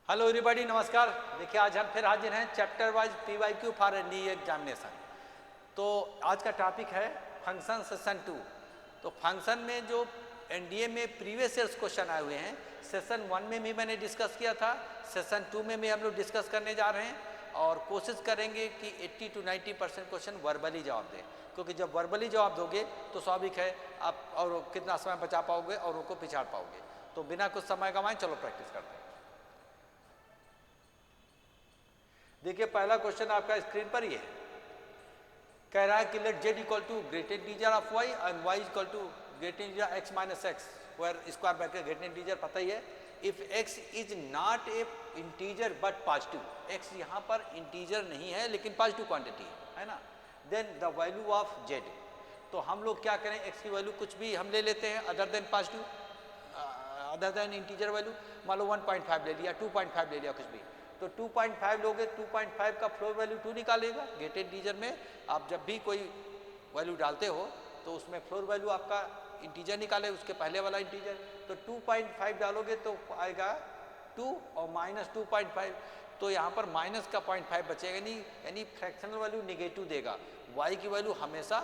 Hello everybody, नमस्कार। देखिए आज हम फिर हाजिर हैं chapter wise PYQ for NDA examination. तो आज का टॉपिक है फंक्शन सेशन 2। तो फंक्शन में जो एनडीए में प्रीवियस ईयर्स क्वेश्चन आए हुए हैं, सेशन 1 में भी मैंने डिस्कस किया था, सेशन 2 में भी हम लोग डिस्कस करने जा रहे हैं और कोशिश करेंगे कि 80 to 90% क्वेश्चन वर्बली जवाब दें, क्योंकि जब वर्बली जवाब दोगे तो स्वाभाविक है आप और कितना समय बचा पाओगे और उनको पिछाड़ पाओगे। तो बिना कुछ समय गंवाए चलो प्रैक्टिस करते हैं। देखिए पहला क्वेश्चन आपका स्क्रीन पर ही है। कह रहा है कि let z equal to great integer of y and y equal to great integer x minus x where square bracket great integer पता ही है। If x is not a integer but positive, x यहाँ पर integer नहीं है लेकिन positive quantity है ना, then the value of z। तो हम लोग क्या करें, x की वैल्यू कुछ भी हम ले लेते हैं other than positive, other than integer value. मान लो 1.5 ले लिया, 2.5 ले लिया, कुछ भी। तो 2.5 लोगे, 2.5 का फ्लोर वैल्यू 2 निकालेगा। गेट इंटीजर में आप जब भी कोई वैल्यू डालते हो तो उसमें फ्लोर वैल्यू आपका इंटीजर निकाले, उसके पहले वाला इंटीजर। तो 2.5 डालोगे तो आएगा 2 और माइनस 2.5, तो यहाँ पर माइनस का 0.5 बचेगा नहीं, यानी फ्रैक्शनल वैल्यू निगेटिव देगा। y की वैल्यू हमेशा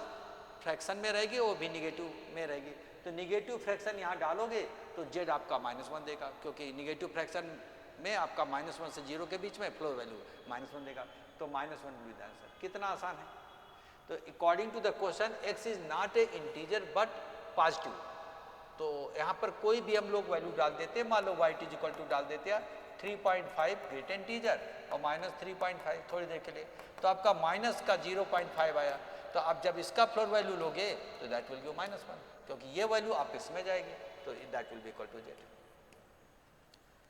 फ्रैक्शन में रहेगी, वो भी निगेटिव में रहेगी। तो निगेटिव फ्रैक्शन यहाँ डालोगे तो z आपका -1 देगा, क्योंकि निगेटिव फ्रैक्शन में आपका -1 से 0 के बीच में फ्लोर वैल्यू -1 देगा। तो -1 विल बी द आंसर। कितना आसान है। तो according to the question x is not a integer but positive, तो यहाँ पर कोई भी हम लोग वैल्यू डाल देते हैं। मान लो y इज इक्वल टू डाल देते हैं 3.5 ग्रेट इंटीजर और -3.5 थोड़ी देर के लिए, तो आपका माइनस का 0.5 आया। तो आप जब इसका फ्लोर वैल्यू लोगे तो दैट विल बी -1, क्योंकि ये वैल्यू आप इसमें जाएगी, तो that will be equal to z।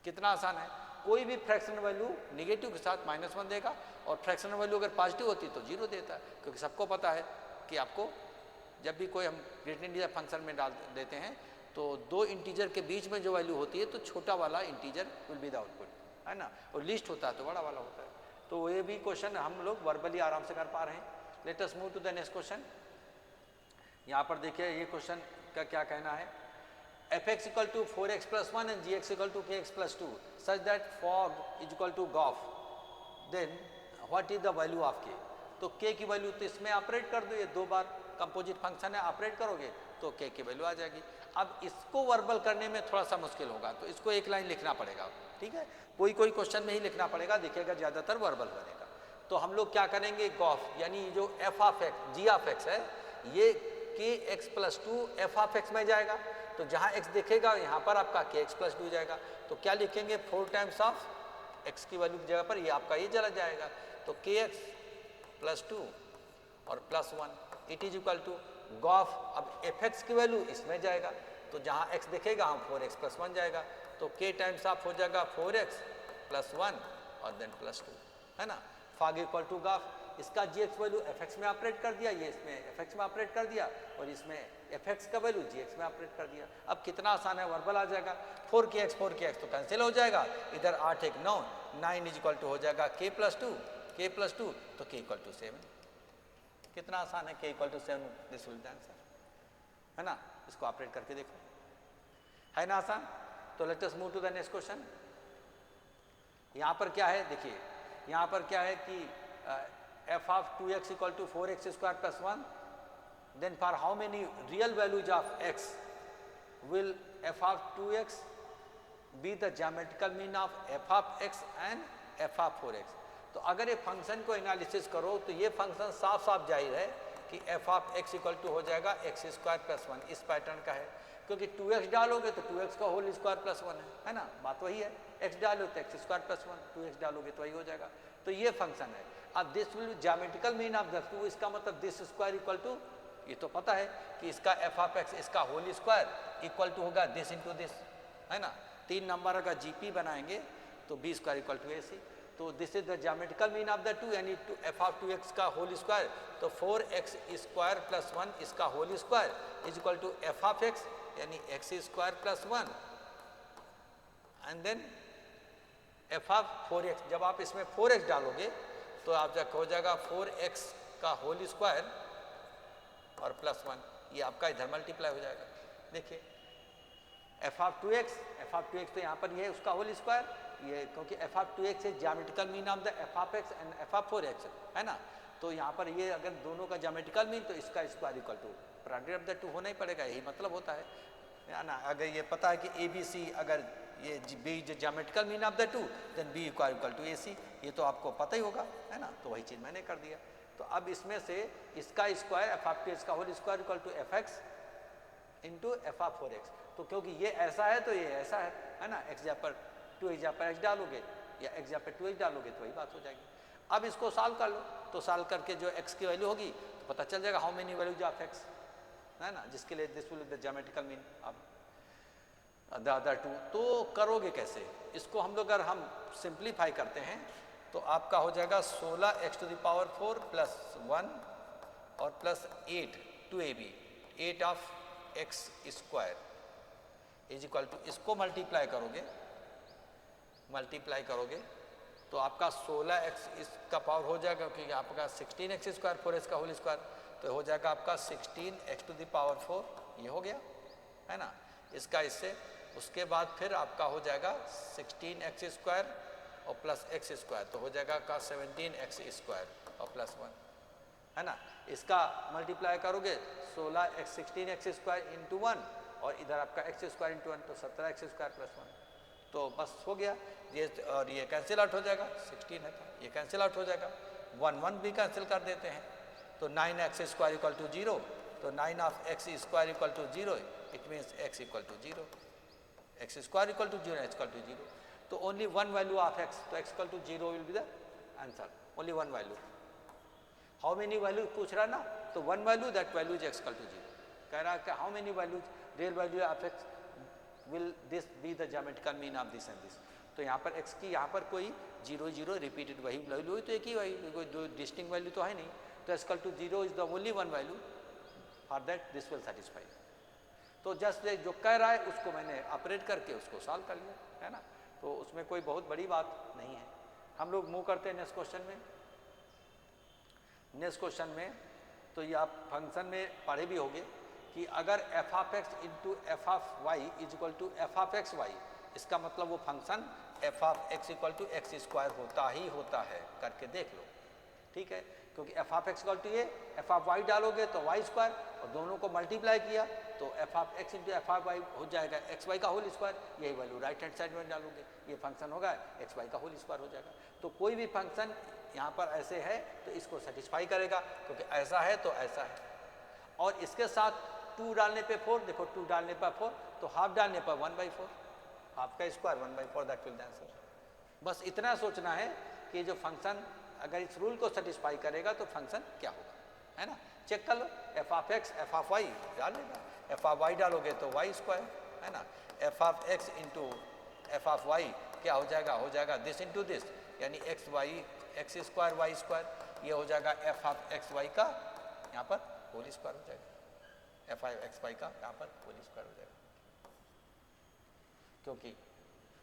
कितना आसान है। कोई भी फ्रैक्शनल वैल्यू निगेटिव के साथ -1 देगा और फ्रैक्शनल वैल्यू अगर पॉजिटिव होती तो 0 देता है, क्योंकि सबको पता है कि आपको जब भी कोई हम ग्रेट इंटीजर फंक्शन में डाल देते हैं तो दो इंटीजर के बीच में जो वैल्यू होती है तो छोटा वाला integer will be the output, है ना, और लिस्ट होता है तो बड़ा वाला होता है। तो ये भी क्वेश्चन हम लोग वर्बली आराम से कर पा रहे हैं। Let us move to the next question. यहाँ पर देखिए ये क्वेश्चन का क्या कहना है। fx equal to 4x plus 1 and gx equal to kx plus 2 such that fog is equal to golf, then what is the value of k। तो k की वैल्यू तो इसमें ऑपरेट कर दो, ये दो बार कंपोजिट फंक्शन है, ऑपरेट करोगे तो k की वैल्यू आ जाएगी। अब इसको वर्बल करने में थोड़ा सा मुश्किल होगा, तो इसको एक लाइन लिखना पड़ेगा, ठीक है। कोई कोई क्वेश्चन में ही लिखना पड़ेगा, देखिएगा ज़्यादातर वर्बल बनेगा। तो हम लोग क्या करेंगे, गॉफ यानी जो f of x g of x है, ये kx plus 2 f of x में जाएगा। तो जहाँ x दिखेगा यहाँ पर आपका kx प्लस 2 जाएगा। तो क्या लिखेंगे, 4 टाइम्स ऑफ x की वैल्यू की जगह पर ये आपका ये चला जाएगा। तो kx प्लस 2 और plus 1 it is equal to गॉफ। अब fx की वैल्यू इसमें जाएगा, तो जहाँ x दिखेगा हम 4x प्लस 1 जाएगा। तो k टाइम्स ऑफ हो जाएगा 4x प्लस 1 और देन प्लस 2, है ना। फॉग इक्वल टू गॉफ, इसका gx वैल्यू fx में ऑपरेट कर दिया, ये इसमें fx में ऑपरेट कर दिया और इसमें fx का वैल्यू gx में ऑपरेट कर दिया। अब कितना आसान है, वर्बल आ जाएगा। 4kx तो कैंसिल हो जाएगा, इधर 8 1 9, 9 इज इक्वल टू हो जाएगा k प्लस 2 तो k इक्वल टू 7। कितना आसान है, k equal to 7, this will be the answer, है ना। इसको ऑपरेट करके देखो, है ना आसान। तो let us move to the next question. यहाँ पर क्या है, देखिए यहाँ पर क्या है कि f of 2x equal to 4x square plus 1, then for how many real values of x will f of 2x be the geometrical mean of f of x and f of 4x। तो अगर ये function को analysis करो तो ये function साफ साफ जाहिर है कि f of x equal to हो जाएगा x स्क्वायर प्लस 1, इस पैटर्न का है, क्योंकि 2x डालोगे तो 2x का होल स्क्वायर प्लस 1 है ना, बात वही है। x डालो तो x स्क्वायर प्लस 1, 2x डालोगे तो वही हो जाएगा। तो ये फंक्शन है। अब this will geometrical mean of the to, इसका मतलब दिस स्क्वायर इक्वल टू, ये तो पता है कि इसका f ऑफ x इसका होल स्क्वायर इक्वल टू होगा दिस इंटू दिस, है ना। 3 नंबर का GP बनाएंगे तो b square equal to ac। तो this is the geometrical mean of the two, यानी f ऑफ 2x का होल स्क्वायर, तो 4x स्क्वायर प्लस 1 इसका whole square is equal to f of x यानी x square plus 1 and then f of 4x। जब आप इसमें 4x डालोगे तो आप जब हो जाएगा 4x का होल स्क्वायर और प्लस 1, ये आपका इधर मल्टीप्लाई हो जाएगा। देखिए f ऑफ 2x तो यहाँ पर ये है उसका होल स्क्वायर, ये क्योंकि f of 2x is geometrical mean of the F of x and F of 4x, है ना। तो यहाँ पर ये अगर दोनों का ज्योमेट्रिकल मीन तो इसका square equal to product of the two होना ही पड़ेगा, यही मतलब होता है ना। अगर ये पता है कि ए बी सी अगर ये B is geometrical mean of the two then B equal to A C, ये तो आपको पता ही होगा, है ना। तो वही चीज़ मैंने कर दिया। तो अब इसमें से इसका स्क्वायर एफ ऑफ 2x का whole square equal to f x into f of 4x। तो क्योंकि ये ऐसा है तो ये ऐसा है ना। एक्स जहाँ पर 2x जहाँ पर x डालोगे या x जहाँ पर 2x डालोगे तो वही बात हो जाएगी। अब इसको सॉल्व कर लो, तो सॉल्व करके जो x की वैल्यू होगी तो पता चल जाएगा how many values of x, है ना, जिसके लिए this will be the geometrical mean of the other two. तो करोगे कैसे इसको? हम लोग अगर हम सिंप्लीफाई करते हैं तो आपका हो जाएगा 16x टू द पावर 4 प्लस 1 और प्लस 8 2ab 8 of x square is equal to, इसको मल्टीप्लाई करोगे तो आपका 16x इसका पावर हो जाएगा क्योंकि आपका 16x स्क्वायर 4x का होल स्क्वायर, तो हो जाएगा आपका 16x टू द पावर 4, ये हो गया, है ना। इसका इससे उसके बाद फिर आपका हो जाएगा 16x स्क्वायर और प्लस x स्क्वायर, तो हो जाएगा आपका 17x स्क्वायर और प्लस 1, है ना। इसका मल्टीप्लाई करोगे 16x स्क्वायर इंटू 1 और इधर आपका x स्क्वायर इंटू 1 तो 17x स्क्वायर प्लस 1, तो बस हो गया ये। और ये कैंसिल आउट हो जाएगा, 16 है तो ये कैंसिल आउट हो जाएगा, 1 भी कैंसिल कर देते हैं तो 9x स्क्वायर इक्वल टू 0, तो 9 of x square equal to 0, it means x equal to 0, x square equal to 0, x equal to 0, तो only one value of x, तो x equal to 0 will be the answer, only one value. How many value पूछ रहा ना, तो one value, that value is x equal to 0। कह रहा है कि how many values, real value of x will this B the geometrical mean of this and this. तो यहाँ पर x की यहाँ पर कोई 0 0 रिपीटेड वही वैल्यू है, तो एक ही वही, कोई दो डिस्टिंग वैल्यू तो है नहीं, तो x equal to 0 is the only one value, for that this will satisfy. तो जस्ट जो कह रहा है उसको मैंने ऑपरेट करके उसको सॉल्व कर लिया, है ना। तो उसमें कोई बहुत बड़ी बात नहीं है। हम लोग मूव करते हैं नेक्स्ट क्वेश्चन में। नेक्स्ट क्वेश्चन में तो ये आप फंक्शन में पढ़े भी होंगे कि अगर f of x into f of y is equal to f of x y, इसका मतलब वो function f of x equal to x square होता ही होता है, करके देख लो, ठीक है। क्योंकि f of x equal to ये, एफ ऑफ वाई डालोगे तो वाई स्क्वायर, और दोनों को मल्टीप्लाई किया तो F of x into f of y हो जाएगा एक्स वाई का होल स्क्वायर, यही वैल्यू राइट हैंड साइड में डालोगे, ये फंक्शन होगा एक्स वाई का होल स्क्वायर हो जाएगा। तो कोई भी फंक्शन यहाँ पर ऐसे है तो इसको सेटिस्फाई करेगा, क्योंकि ऐसा है तो ऐसा है। और इसके साथ 2 डालने पे 4, देखो 2 डालने पर 4, तो हाफ डालने पर 1/4, हाफ का square 1/4, that will the answer. बस इतना सोचना है कि जो फंक्शन अगर इस रूल को सेटिस्फाई करेगा तो फंक्शन क्या होगा, है ना। चेक कर लो, F of X F of Y डाल लेगा, एफ ऑफ वाई डालोगे तो वाई स्क्वायर, है ना। F of x into f of y क्या हो जाएगा, हो जाएगा दिस इंटू दिस, यानी x y x square y square, ये हो जाएगा एफ ऑफ एक्स वाई का यहाँ पर होल स्क्वायर हो जाएगा, एफ ऑफ एक्स वाई का यहाँ पर होल स्क्वायर हो जाएगा। क्योंकि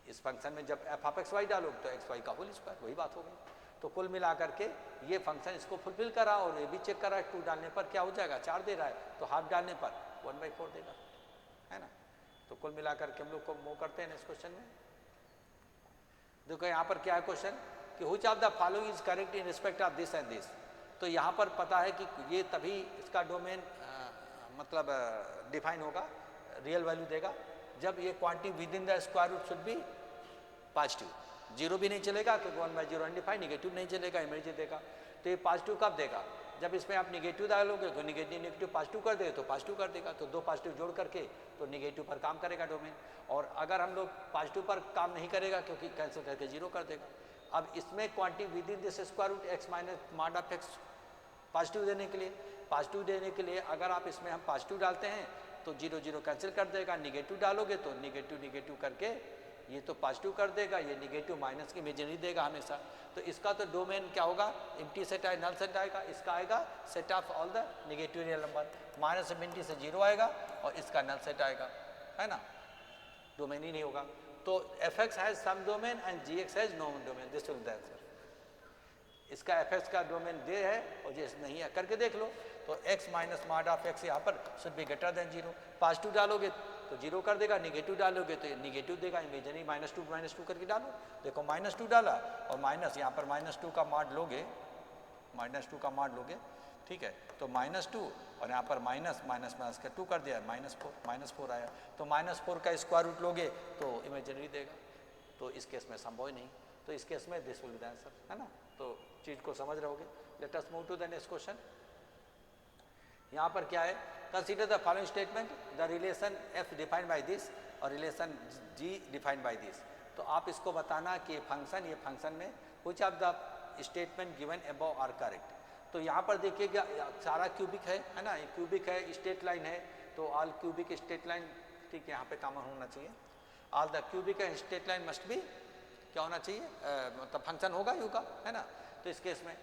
इस फंक्शन में जब एफ ऑफ एक्स वाई डालोगे तो एक्स वाई का होल स्क्वायर, वही बात हो गई। तो कुल मिलाकर के ये फंक्शन इसको फुलफिल करा, और ये भी चेक करा 2 डालने पर क्या हो जाएगा, 4 दे रहा है, तो हाफ डालने पर 1/4 देगा, है ना। तो कुल मिलाकर के हम लोग को मूव करते हैं इस क्वेश्चन में। देखो यहाँ पर क्या है क्वेश्चन कि which of the following is correct in respect of this and this. तो यहाँ पर पता है कि ये तभी इसका डोमेन मतलब डिफाइन होगा, रियल वैल्यू देगा, जब ये quantity within the square root should be positive. 0 भी नहीं चलेगा क्योंकि 1/0 अनडिफाइंड, नेगेटिव नहीं चलेगा, इमेजिन देगा। तो ये पॉजिटिव कब देगा, जब इसमें आप निगेटिव डालोगे तो नेगेटिव पॉजिटिव कर देगा तो पॉजिटिव कर देगा, तो 2 पॉजिटिव जोड़ करके तो निगेटिव पर काम करेगा डोमेन। और अगर हम लोग पॉजिटिव पर काम नहीं करेगा क्योंकि कैंसिल करके 0 कर देगा। अब इसमें quantity within this square root x minus mod of x positive देने के लिए अगर आप इसमें हम पॉजिटिव डालते हैं तो 0 0 कैंसिल कर देगा, निगेटिव डालोगे तो निगेटिव करके ये तो पॉजिटिव कर देगा, ये निगेटिव माइनस की इमेजिनरी देगा हमेशा। तो इसका तो डोमेन क्या होगा, एम्प्टी सेट आए, नल सेट आएगा, इसका आएगा set of all the negative real number, minus infinity से 0 आएगा, और इसका नल सेट आएगा, है ना, डोमेन ही नहीं होगा। तो f x has some domain and g x has no domain, this will the answer. इसका एफ एक्स का डोमेन दे है और जी नहीं है, करके देख लो। तो x minus mod of x यहाँ पर should be greater than 0, positive डालोगे तो जीरो कर देगा, निगेटिव डालोगे तो निगेटिव देगा, इमेजिनरी -2 करके डालो, देखो -2 डाला और माइनस यहाँ पर -2 का मॉड लोगे, -2 का मॉड लोगे, ठीक है, तो -2 और यहाँ पर माइनस माइनस माइनस का 2 कर दिया, -4 आया, तो -4 का स्क्वायर रूट लोगे तो इमेजिनरी देगा, तो इस केस में संभव ही नहीं, तो इस केस में this will be the answer, है ना, तो चीज को समझ रहोगे। Let us move to the next question. यहाँ पर क्या है, consider the following statement, the relation f defined by this और relation g defined by this, तो आप इसको बताना कि ये फंक्शन में which of the statement given above are correct. तो यहाँ पर देखिएगा सारा क्यूबिक है ना, ये क्यूबिक है, स्ट्रेट लाइन है, तो ऑल क्यूबिक स्ट्रेट लाइन, ठीक है, यहाँ पे कॉमन होना चाहिए, all the cubic and straight line must be क्या होना चाहिए, मतलब फंक्शन होगा यू का, है ना, तो इस केस में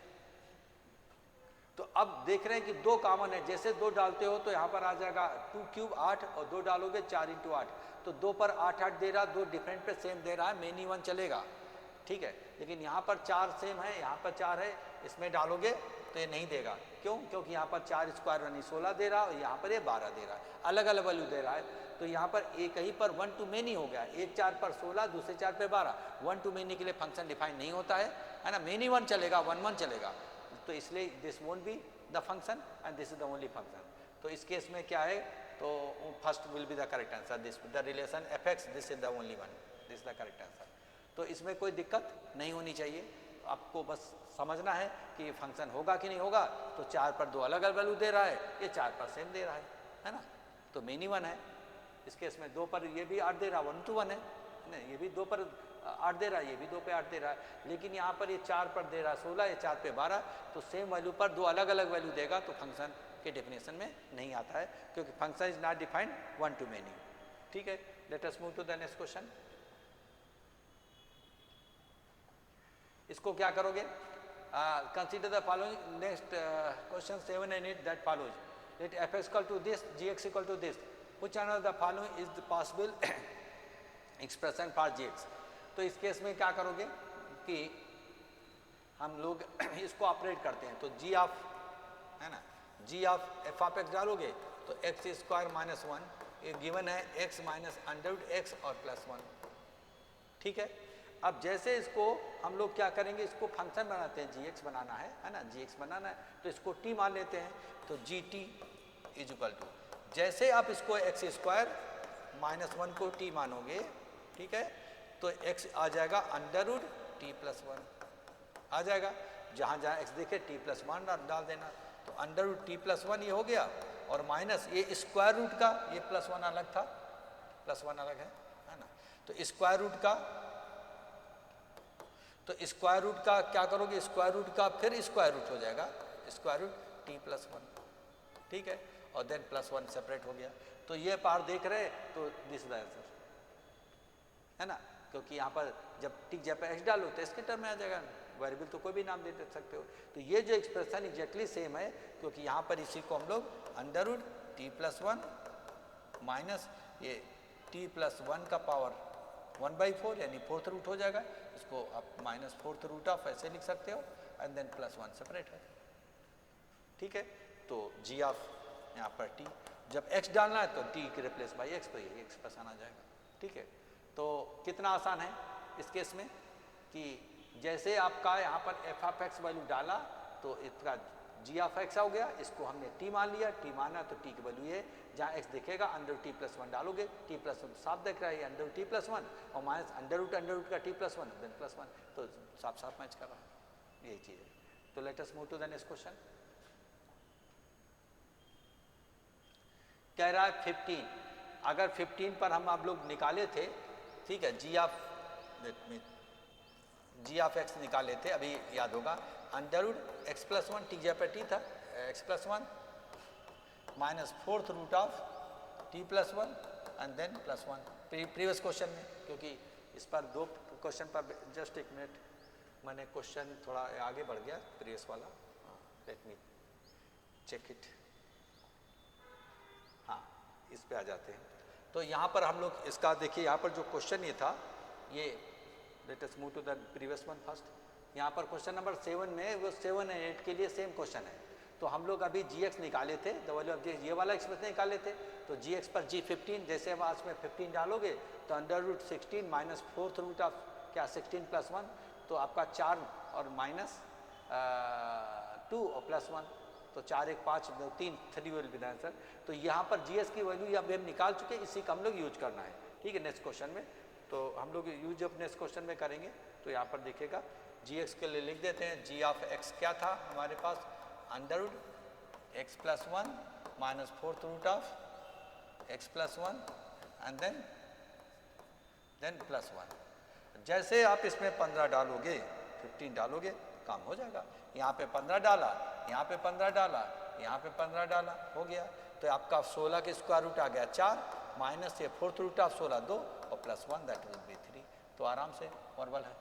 तो अब देख रहे हैं कि 2 कॉमन है, जैसे 2 डालते हो तो यहाँ पर आ जाएगा 2 क्यूब 8 और 2 डालोगे 4 × 8, तो 2 पर 8 8 दे रहा, 2 डिफरेंट पे सेम दे रहा है, मेनी वन चलेगा, ठीक है, लेकिन यहाँ पर 4 सेम है, यहाँ पर 4 है, इसमें डालोगे तो ये नहीं देगा, क्यों, क्योंकि यहाँ पर 4 स्क्वायर यानी 16 दे रहा और यहाँ पर ये 12 दे रहा है, अलग अलग वैल्यू दे रहा है, तो यहाँ पर एक ही पर 1 टू मेनी हो गया, एक 4 पर 16, दूसरे 4 पे 12, 1 टू मेनी के लिए फंक्शन डिफाइन नहीं होता है ना, मेनी वन चलेगा, 1 1 चलेगा, तो इसलिए this won't be the function and this is the only function. तो इस केस में क्या है, तो first will be the correct answer, this the relation fx, this is the only one, this the correct answer. तो इसमें कोई दिक्कत नहीं होनी चाहिए, आपको बस समझना है कि फंक्शन होगा कि नहीं होगा, तो 4 पर 2 अलग अलग वैल्यू दे रहा है, ये 4 पर सेम दे रहा है ना, तो मेनी वन है, इस केस में 2 पर ये भी 8 दे रहा, 1 to 1 है ना, ये भी 2 पर 8 दे रहा है, ये भी 2 पे 8 दे रहा है, लेकिन यहाँ पर ये 4 पर दे रहा है 16, ये 4 पे 12, तो सेम वैल्यू पर 2 अलग अलग वैल्यू देगा, तो फंक्शन के डेफिनेशन में नहीं आता है, क्योंकि function is not defined 1 to many, ठीक है। Let us move to the next question. इसको क्या करोगे, consider the following next question 7 and 8 that follows, let f equal to this, gx equal to this, which one of the following is the possible expression for gx। तो इस case में क्या करोगे कि हम लोग इसको ऑपरेट करते हैं, तो g ऑफ, है ना, g of f of x डालोगे तो x स्क्वायर माइनस 1, ये गिवन है x माइनस √x और +1, ठीक है। अब जैसे इसको हम लोग क्या करेंगे, इसको फंक्शन बनाते हैं, gx बनाना है ना, gx बनाना है, तो इसको t मान लेते हैं, तो gt इज इक्वल टू, जैसे आप इसको x स्क्वायर -1 को t मानोगे, ठीक है, तो x आ जाएगा √t+1 आ जाएगा, जहाँ जहाँ x देखे t+1 डाल देना, तो √t+1 ये हो गया, और माइनस ये स्क्वायर रूट का, ये +1 अलग था, +1 अलग है ना, तो स्क्वायर रूट का, तो स्क्वायर रूट का क्या करोगे, स्क्वायर रूट का फिर स्क्वायर रूट हो जाएगा, स्क्वायर रूट t+1, ठीक है, और देन +1 सेपरेट हो गया, तो ये पार देख रहे, तो दिस द आंसर, है ना, क्योंकि यहाँ पर जब टी जब x डालो तो इसके टर्म में आ जाएगा, वेरिएबल तो कोई भी नाम दे सकते हो, तो ये जो एक्सप्रेशन एग्जैक्टली सेम है, क्योंकि यहाँ पर इसी को हम लोग √t+1 माइनस ये t+1 का पावर 1/4 यानी 4th रूट हो जाएगा, इसको आप -4th रूट ऐसे लिख सकते हो, एंड देन +1 सेपरेट है, ठीक है। तो g ऑफ यहाँ पर t, जब x डालना है तो t के रिप्लेस बाई x, तो ये एक्सप्रेशन आ जाएगा, ठीक है। तो कितना आसान है इस केस में कि जैसे आपका यहाँ पर f ऑफ x वैल्यू डाला तो इसका g ऑफ x हो गया, इसको हमने t मान लिया, t माना तो t की वैल्यू ये, जहाँ x दिखेगा √t+1 डालोगे, t+1 साफ दिख रहा है √t+1 और माइनस √√का t+1 देन +1, तो साफ साफ मैच कर रहा है, यही चीज़ है। तो let us move to the next question. कह रहा है 15, अगर 15 पर हम आप लोग निकाले थे, ठीक है, g ऑफ x निकाले थे, अभी याद होगा, √x+1 t जहाँ पर t था x+1 -4th root of t+1 and then +1 previous question में, क्योंकि इस पर 2 क्वेश्चन पर जस्ट एक मिनट, मैंने क्वेश्चन थोड़ा आगे बढ़ गया प्रीवियस वाला, लेट मी चेक इट, हाँ इस पे आ जाते हैं। तो यहाँ पर हम लोग इसका देखिए, यहाँ पर जो क्वेश्चन ये था, ये let us move to the previous one first. यहाँ पर क्वेश्चन नंबर 7 में वो 7 और 8 के लिए सेम क्वेश्चन है, तो हम लोग अभी gx निकाले थे, द वैल्यू ऑफ gx, ये वाला एक्सप्रेशन निकाले थे, तो जी एक्स पर जी 15, जैसे अब आज में 15 डालोगे तो under root 16 minus fourth root of क्या 16 प्लस 1, तो आपका 4 और माइनस 2 और प्लस 1, तो 4 1 5 2 3 3 विल बी द आंसर। तो यहाँ पर जी एस की वैल्यू अभी हम निकाल चुके, इसी का हम लोग यूज करना है, ठीक है, नेक्स्ट क्वेश्चन में। तो हम लोग यूज अब नेक्स्ट क्वेश्चन में करेंगे। तो यहाँ पर देखिएगा जी एक्स के लिए लिख देते हैं, जी ऑफ एक्स क्या था हमारे पास, under root X plus 1 minus fourth root of X plus 1 and then plus 1। जैसे आप इसमें 15 डालोगे 15 डालोगे काम हो जाएगा। यहाँ पे 15 डाला, यहाँ पे 15 डाला, यहाँ पे 15 डाला, हो गया। तो आपका 16 के स्क्वायर रूट आ गया 4 माइनस ये फोर्थ रूट ऑफ 16 2 और प्लस 1 दैट विल बी 3। तो आराम से वर्बल है।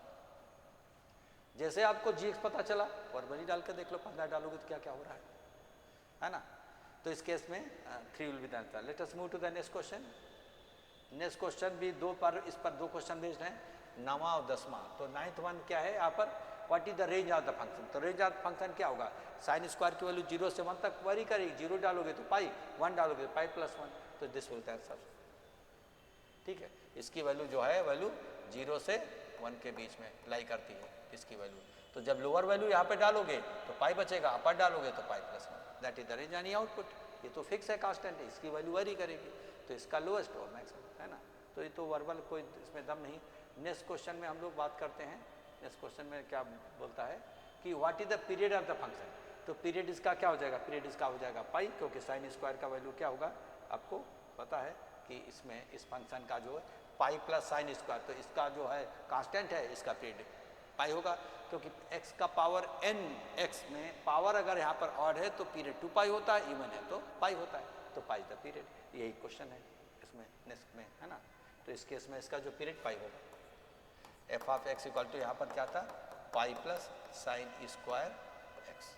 जैसे आपको जी एक्स पता चला वर्बल ही डाल के देख लो, 15 डालोगे तो क्या क्या हो रहा है ना। तो इस केस में 3 will be the answer. Let us move to the next question. Next question भी इस पर दो क्वेश्चन बेस्ड हैं, 9वां और 10वां। तो 9th वन क्या है यहाँ पर, what is the range of the function. तो रेंज ऑफ फंक्शन क्या होगा, साइन स्क्वायर की वैल्यू 0 से 1 तक वरी करेगी, 0 डालोगे तो पाई, 1 डालोगे तो पाई प्लस 1, तो दिस विल आंसर, ठीक है। इसकी वैल्यू जो है वैल्यू 0 से 1 के बीच में लाई करती है इसकी वैल्यू। तो जब लोअर वैल्यू यहाँ पे डालोगे तो पाई बचेगा, अपर डालोगे तो pi plus 1, that is the range यानी आउटपुट। ये तो फिक्स है, कांस्टेंट है, इसकी वैल्यू वरी करेगी, तो इसका लोएस्ट और मैक्सिमम है ना। तो ये तो वर्बल कोई इसमें दम नहीं। नेक्स्ट क्वेश्चन में हम लोग बात करते हैं, नेक्स्ट क्वेश्चन में क्या बोलता है कि what is the period of the function. तो पीरियड इसका क्या हो जाएगा, पीरियड इसका हो जाएगा पाई, क्योंकि साइन स्क्वायर का वैल्यू क्या होगा आपको पता है कि इसमें इस फंक्शन का जो है पाई प्लस साइन स्क्वायर, तो इसका जो है कांस्टेंट है, इसका पीरियड पाई होगा, क्योंकि x का पावर n x में पावर अगर यहाँ पर ऑड है तो पीरियड 2 पाई होता है, इवन है तो पाई होता है, तो पाई द पीरियड। यही क्वेश्चन है इसमें नेक्स्ट में है ना। तो इस केस में इसका जो पीरियड पाई होगा, f of x equal to यहाँ पर क्या था pi plus sine square x,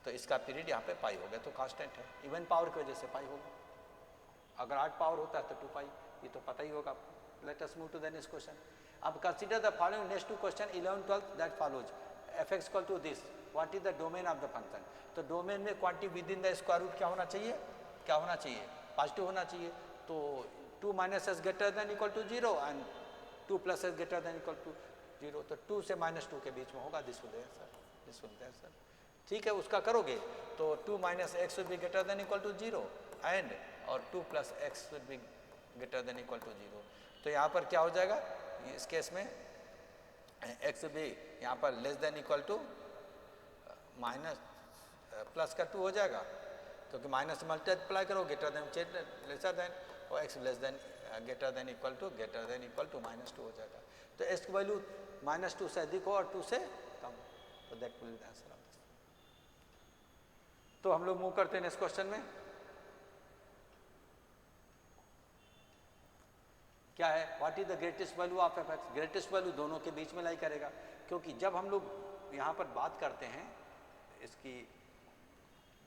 तो इसका पीरियड यहाँ पे पाई हो गया, तो कांस्टेंट है, इवन पावर की वजह से पाई होगा। अगर 8 पावर होता है तो 2 पाई, ये तो पता ही होगा आपको। Let us move to the next question. अब consider the following next to question 11 12 that follows, F x equal to this, what is the domain of the function. तो डोमेन में quantity within the square root क्या होना चाहिए, क्या होना चाहिए, positive होना चाहिए। तो 2 minus s greater than equal to 0 and 2 plus s greater than equal to 0, तो 2 से -2 के बीच में होगा, this will answer, this will answer, ठीक है। उसका करोगे तो 2 minus x will be greater than equal to 0 and और 2 plus x will be greater than equal to 0। तो यहाँ पर क्या हो जाएगा, इस केस में एक्स भी यहाँ पर less than equal to minus plus का 2 हो जाएगा, क्योंकि माइनस मल्टीप्लाई करो ग्रेटर देन लेसर देन, और x less than greater than equal to -2 हो जाएगा। तो एक्स की वैल्यू -2 से अधिक हो और 2 से कम, तो that will be answer of this. तो हम लोग मूव करते हैं नेक्स्ट क्वेश्चन में। क्या है, what is the greatest value of F x. Greatest value दोनों के बीच में लाई करेगा, क्योंकि जब हम लोग यहाँ पर बात करते हैं, इसकी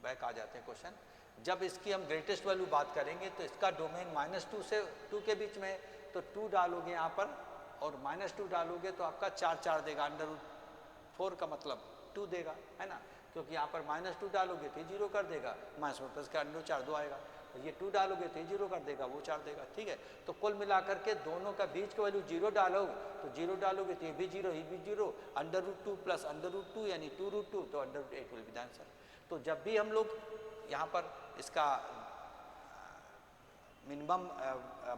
बैक आ जाते हैं क्वेश्चन, जब इसकी हम ग्रेटेस्ट वैल्यू बात करेंगे तो इसका डोमेन -2 से 2 के बीच में, तो 2 डालोगे यहाँ पर और -2 डालोगे तो आपका 4 देगा, √4 का मतलब 2 देगा, है ना, क्योंकि यहाँ पर -2 डालोगे तो 0 कर देगा, -4 का √4 2 आएगा, ये 2 डालोगे तो 0 कर देगा, वो 4 देगा, ठीक है। तो कुल मिलाकर के दोनों का बीच की वैल्यू 0 डालोगे तो 0 डालोगे तो ये भी 0 ये भी 0, √2 प्लस √2 यानी 2√2, तो √8 विल बी द आंसर। तो जब भी हम लोग यहाँ पर इसका मिनिमम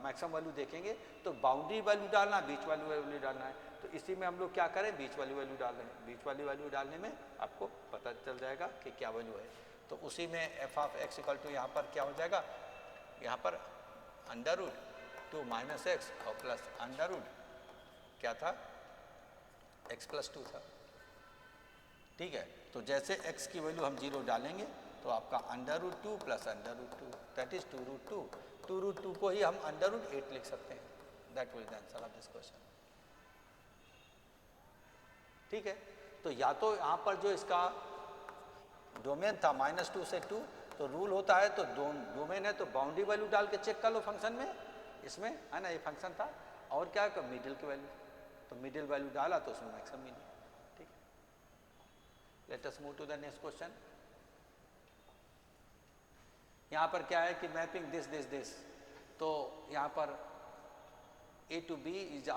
मैक्सिमम वैल्यू देखेंगे तो बाउंड्री वैल्यू डालना, बीच वाली वैल्यू डालना है। तो इसी में हम लोग क्या करें, बीच वाली वैल्यू डाल रहे हैं। बीच वाली वैल्यू डालने में आपको पता चल जाएगा कि क्या वैल्यू है। तो उसी में F of x equal to यहाँ पर क्या हो जाएगा, यहाँ पर √2 माइनस एक्स और प्लस क्या था, x प्लस 2 था, ठीक है। तो जैसे x की वैल्यू हम 0 डालेंगे तो आपका √2 प्लस √2 दैट इज 2√2, 2√2 को ही हम √8 लिख सकते हैं, that will the answer of this question, ठीक है। तो या तो यहाँ पर जो इसका डोमेन था -2 से 2, तो रूल होता है तो डोमेन है तो बाउंड्री वैल्यू डाल के चेक कर लो फंक्शन में, इसमें है ना, ये फंक्शन था, और क्या है मिडिल की वैल्यू, तो मिडिल वैल्यू डाला तो उसमें मैक्सिमम मीनिंग, ठीक है। Let us move to the next question. यहाँ पर क्या है कि मैपिंग दिस तो यहाँ पर a to b is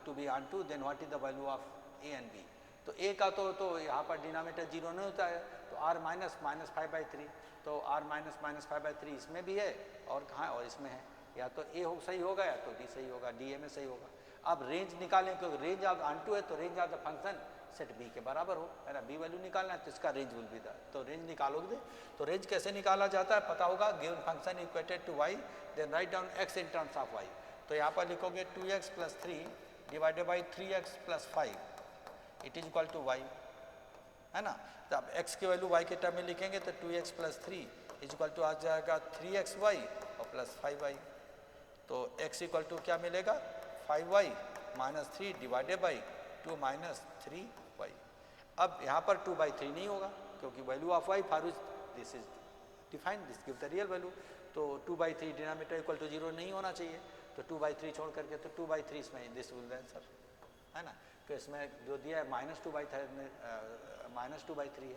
to be onto, then what is the value of a and b? तो a का तो यहाँ पर डिनोमिनेटर जीरो नहीं होता है, तो r माइनस माइनस 5/3, तो r माइनस माइनस 5/3 इसमें भी है और कहाँ है, और इसमें है। या तो a सही होगा या तो d सही होगा, d a में सही होगा। अब रेंज निकालें, क्योंकि रेंज ऑफ onto है तो range of the function set b के बराबर हो, है ना। b वैल्यू निकालना है तो इसका रेंज विल बी द, तो रेंज निकालोगे। तो रेंज कैसे निकाला जाता है पता होगा, given function equated to y, then write down x in terms of y। तो यहाँ पर लिखोगे 2x + 3 divided by 3x + 5 it is equal to y, है ना। तो अब x की वैल्यू y के टर्म में लिखेंगे तो 2x + 3 इज इक्वल टू आ जाएगा 3xy और प्लस 5y। तो x इक्वल टू क्या मिलेगा, 5y - 3 डिवाइडेड बाई 2 - 3y। अब यहाँ पर 2/3 नहीं होगा, क्योंकि value of y for this is defined, this give the real value. तो 2/3 डिनोमिनेटर इक्वल टू 0 नहीं होना चाहिए, तो 2/3 छोड़ करके तो 2/3 इसमें दिस विल द आंसर, है ना। तो इसमें जो दिया है -2/3 है,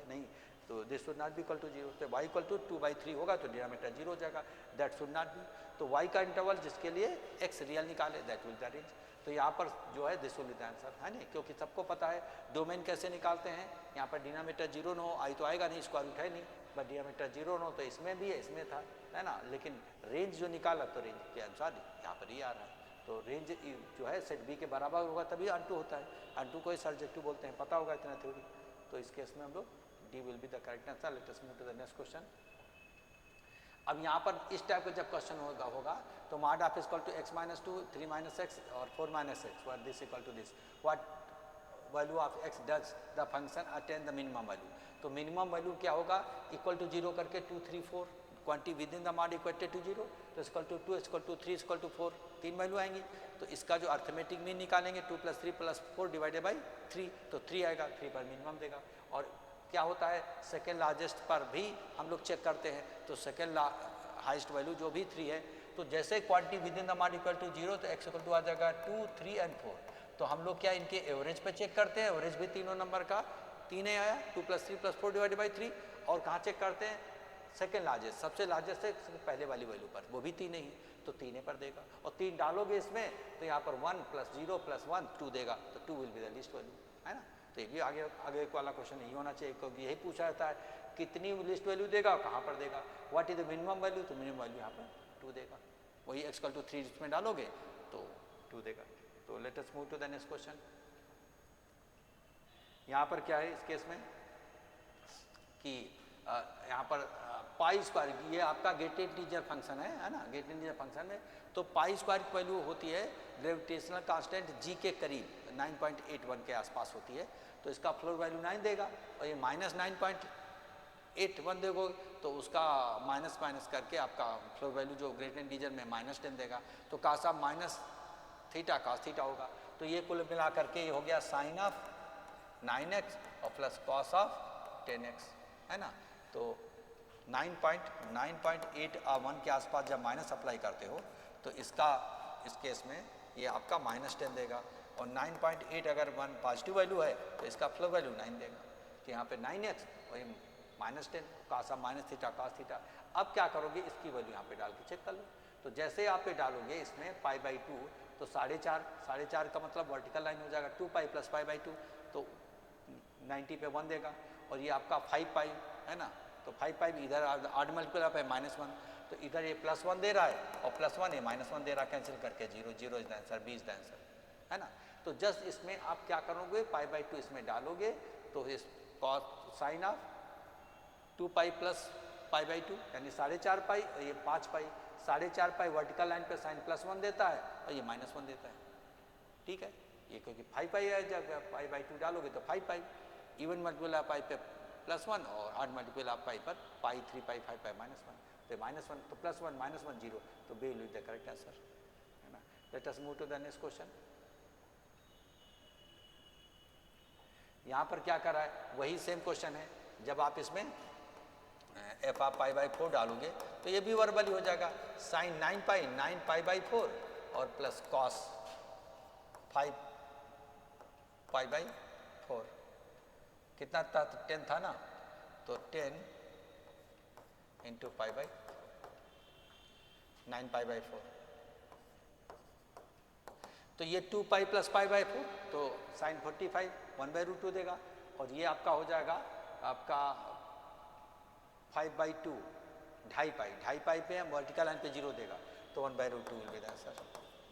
नहीं, तो this should not be equal to 0। तो y इक्वल टू 2/3 होगा तो डिनोमिनेटर 0 हो जाएगा, दैट शुड नॉट बी। तो y का इंटरवल जिसके लिए x रियल निकाले दैट विल द रेंज। तो यहाँ पर जो है this will be the answer, है ना, क्योंकि सबको पता है डोमेन कैसे निकालते हैं। यहाँ पर डिनोमिनेटर 0 न हो, आई तो आएगा नहीं, स्क्वायर रूट है नहीं, बट डिनोमिनेटर 0 न हो तो इसमें भी है, इसमें था, है ना। लेकिन रेंज जो निकाला तो रेंज के अनुसार यहाँ पर ये आ रहा है। तो रेंज जो है सेट बी के बराबर होगा तभी onto होता है, onto को ही सर्जेक्टिव बोलते हैं, पता होगा इतना थ्योरी। तो इस केस में हम लोग D will be the correct answer. Let us move to the next question. अब यहाँ पर इस टाइप का जब क्वेश्चन होगा तो mod of equal to x - 2 3 - x और 4 - x where this equal to this, what value of x does the function attain the minimum value? तो मिनिमम वैल्यू क्या होगा, इक्वल टू 0 करके 2 3 4 quantity within the mod equated to 0, तो equal to 2 equal to 3 equal to 4, तीन value आएंगी। तो इसका जो अर्थमेटिक मीन निकालेंगे 2 + 3 + 4 डिवाइडेड बाई 3, तो 3 आएगा, 3 पर मिनिमम देगा। और क्या होता है सेकेंड लार्जेस्ट पर भी हम लोग चेक करते हैं, तो सेकेंड हाइस्ट वैल्यू जो भी 3 है, तो जैसे quantity within the mod equal to 0 तो x इक्वल टू आ जाएगा 2 3 और 4। तो हम लोग क्या इनके एवरेज पे चेक करते हैं, एवरेज भी तीनों नंबर का 3 है आया, 2 + 3 + 4 डिवाइडेड बाई 3। और कहाँ चेक करते हैं, सेकेंड लार्जेस्ट, सबसे लार्जेस्ट से पहले वाली वैल्यू पर, वो भी 3 ही, तो 3 पर देगा। और 3 डालोगे इसमें तो यहाँ पर 1 + 0 + 1 2 देगा, तो 2 will be the least value, है ना। तो ये भी आगे वाला क्वेश्चन यही होना चाहिए, क्योंकि यही पूछा जाता है कितनी लिस्ट वैल्यू देगा, कहाँ पर देगा, what is the minimum value, तो मिनिमम वैल्यू यहाँ पर 2 देगा। वही x = 3 इसमें डालोगे तो 2 देगा। तो let us move to the next question. यहाँ पर क्या है इस केस में कि यहाँ पर पाई स्क्वायर, ये आपका गेटेड इंटीजर फंक्शन है ना। गेटेड इंटीजर फंक्शन में तो पाई स्क्वायर की वैल्यू होती है ग्रेविटेशनल कांस्टेंट g के करीब 9.81 के आसपास होती है, तो इसका फ्लोर वैल्यू 9 देगा। और ये -9.81 देखो तो उसका माइनस करके आपका फ्लोर वैल्यू जो ग्रेटेड इंटीजर में -10 देगा, तो काश आप -θ cos θ होगा। तो ये कुल मिला करके ये हो गया sin ऑफ 9x और प्लस cos ऑफ 10x, है ना। तो 9.8 के आसपास जब माइनस अप्लाई करते हो तो इसका इस केस में ये आपका -10 देगा। और 9.8 अगर 1 पॉजिटिव वैल्यू है तो इसका फ्लो वैल्यू 9 देगा। तो यहाँ पे 9x और ये -10 cos ऑफ -θ cos θ। अब क्या करोगे, इसकी वैल्यू यहाँ पे डाल के चेक कर लो। तो जैसे आप पे डालोगे इसमें π/2 तो 4.5 का मतलब वर्टिकल लाइन हो जाएगा 2π + π/2, तो 90 पे 1 देगा। और ये आपका 5π है ना, तो 5π इधर ऑड मल्टीपल पे -1, तो इधर ये +1 दे रहा है और +1 ये -1 दे रहा है, कैंसिल करके 0 0 is the answer, b is the answer, है ना। तो जस्ट इसमें आप क्या करोगे, π/2 इसमें डालोगे तो इस cos साइन ऑफ 2π + π/2 यानी 4.5π और ये 5π। 4.5π वर्टिकल लाइन पे साइन +1 देता है और ये -1 देता है, ठीक है। ये क्योंकि 5π है, जब π/2 डालोगे तो 5π, इवन मल्टीपल ऑफ पाई पे +1 और ऑड मल्टीपल ऑफ पाई पर पाई 3π 5π -1, तो -1 तो +1 -1 0, तो B will be the correct answer, है ना। Let us move to the next question. यहाँ पर क्या कर रहा है, वही सेम क्वेश्चन है। जब आप इसमें f ऑफ π/4 डालोगे तो ये भी वर्बली हो जाएगा, साइन 9π/4 और प्लस कॉस 5π/4 कितना था, 10 था ना, तो 10 × π/9π/4 तो ये 2 पाई प्लस पाई बाई 4, तो साइन 45 1/√2 देगा, और ये आपका हो जाएगा आपका 5/2 ढाई पाई पे है, वर्टिकल लाइन पे 0 देगा, तो 1/√2 विल बी द आंसर,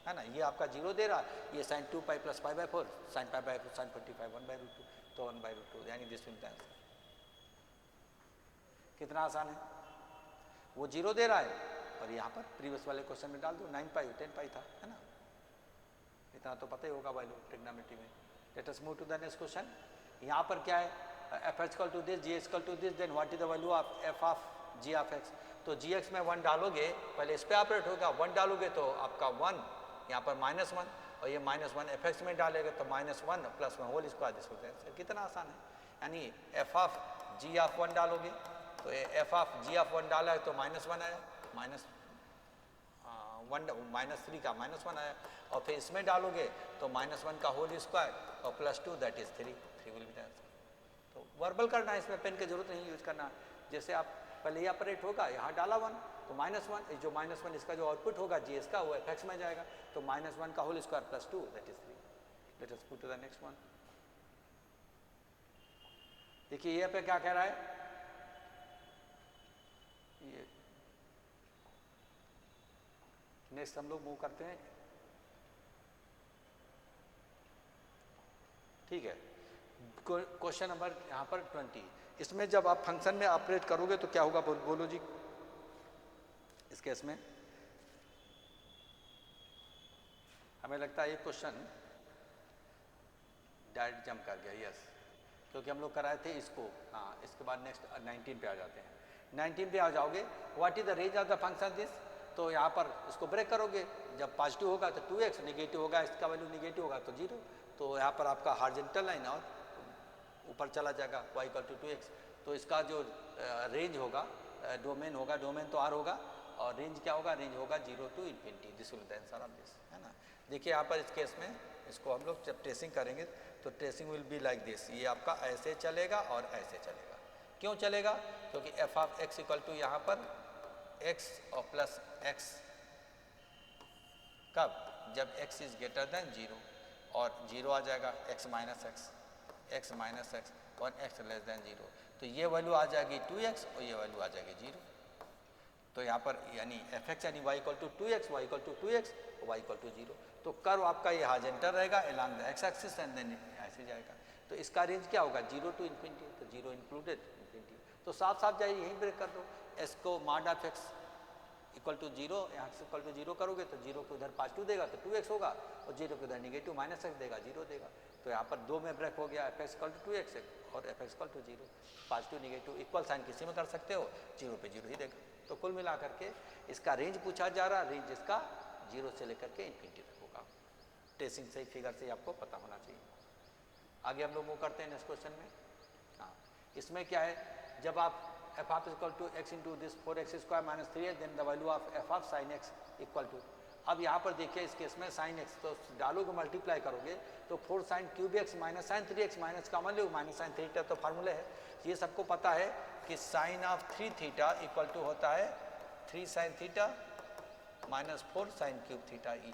है ना। ये आपका 0 दे रहा, ये sine 2 pi plus pi by 4, sine pi by 4 sine 45 1/√2, तो 1/√2 यानी this will be the answer. कितना आसान है, वो 0 दे रहा है और यहाँ पर प्रीवियस वाले क्वेश्चन में डाल दो, 9 पाई 10 पाई था, है ना, इतना तो पता ही होगा वैल्यू ट्रिग्नोमेट्री में। Let us move to the next question. यहाँ पर क्या है, f equal to this, g equal to this, then what is the value of f of g of x। तो gx में 1 डालोगे, पहले इस पे ऑपरेट होगा, 1 डालोगे तो आपका 1, यहाँ पर -1, और ये -1 fx में डालेगा तो -1 + 1 होल स्क्वायर, दिस होता है। कितना आसान है, यानी f ऑफ g ऑफ 1 डालोगे, तो f ऑफ g ऑफ 1 डाला है तो -1 आया, -3 का -1 आया, और फिर इसमें डालोगे तो -1 का होल स्क्वायर और +2 that is 3 will be the answer. तो वर्बल करना है, इसमें पेन की जरूरत नहीं यूज करना। जैसे आप पहले ये ऑपरेट होगा, यहाँ डाला 1 तो -1, जो -1 इसका जो आउटपुट होगा जीएस का, वो एफएक्स में जाएगा, तो -1 का whole square +2 that is 3। Let us put to the next one. देखिए ये पे क्या कह रहा है, ये नेक्स्ट हम लोग मूव करते हैं, ठीक है। क्वेश्चन नंबर यहाँ पर 20, इसमें जब आप फंक्शन में ऑपरेट करोगे तो क्या होगा, बोलो जी। इस केस में हमें लगता है ये क्वेश्चन डायरेक्ट जंप कर गया, यस, क्योंकि हम लोग कराए थे इसको। हाँ, इसके बाद नेक्स्ट 19 पे आ जाते हैं। 19 पे आ जाओगे, what is the range of the function this, तो यहाँ पर इसको ब्रेक करोगे, जब पॉजिटिव होगा तो 2x, नेगेटिव होगा, इसका वैल्यू नेगेटिव होगा तो 0, तो यहाँ पर आपका हॉरिजॉन्टल लाइन और ऊपर चला जाएगा y = 2x, तो इसका जो रेंज होगा, डोमेन होगा, डोमेन तो r होगा, और रेंज क्या होगा, रेंज होगा 0 to ∞, this will the answer of this, है ना। देखिए यहाँ पर इस केस में इसको हम लोग जब ट्रेसिंग करेंगे तो tracing will be like this, ये आपका ऐसे चलेगा और ऐसे चलेगा। क्यों चलेगा, क्योंकि f of x equal to यहाँ पर x और प्लस x, कब, जब x इज ग्रेटर देन 0, और 0 आ जाएगा x माइनस x और x लेस देन 0, तो ये वैल्यू आ जाएगी 2x और ये वैल्यू आ जाएगी 0। तो यहाँ पर यानी fx यानी y = 2x, y = 2x, y = 0, तो कर्व आपका ये हॉरिजॉन्टल रहेगा along the x axis and then ऐसे जाएगा, तो इसका रेंज क्या होगा 0 to ∞, तो 0 इंक्लूडेड ∞, तो साफ साफ जाइए यहीं ब्रेक कर दो, s को mod of x equal to 0, यहाँ से इक्वल टू 0 करोगे तो 0 को उधर पॉजिटिव देगा तो 2x होगा, और 0 को उधर नेगेटिव -x देगा 0 देगा, तो यहाँ पर 2 में ब्रेक हो गया, fx = 2x और fx = 0, positive negative equal sine किसी में कर सकते हो, 0 पे 0 ही देगा। तो कुल मिलाकर के इसका रेंज पूछा जा रहा, रेंज इसका 0 से लेकर के ∞ तक होगा। ट्रेसिंग से फिगर से आपको पता होना चाहिए। आगे हम लोग मूव करते हैं नेक्स्ट क्वेश्चन में। हाँ, इसमें क्या है, जब आप f of x into this 4x square minus 3x, then the value of f of sin x equal to, अब यहाँ पर देखिए इस केस में sin x तो डालोगे, मल्टीप्लाई करोगे तो 4 sin cube x minus sin 3x minus common लो, माइनस sin 3 तो फार्मूला है, ये सबको पता है कि sin of 3 theta equal to होता है 3 sin theta minus 4 sin cube theta ई,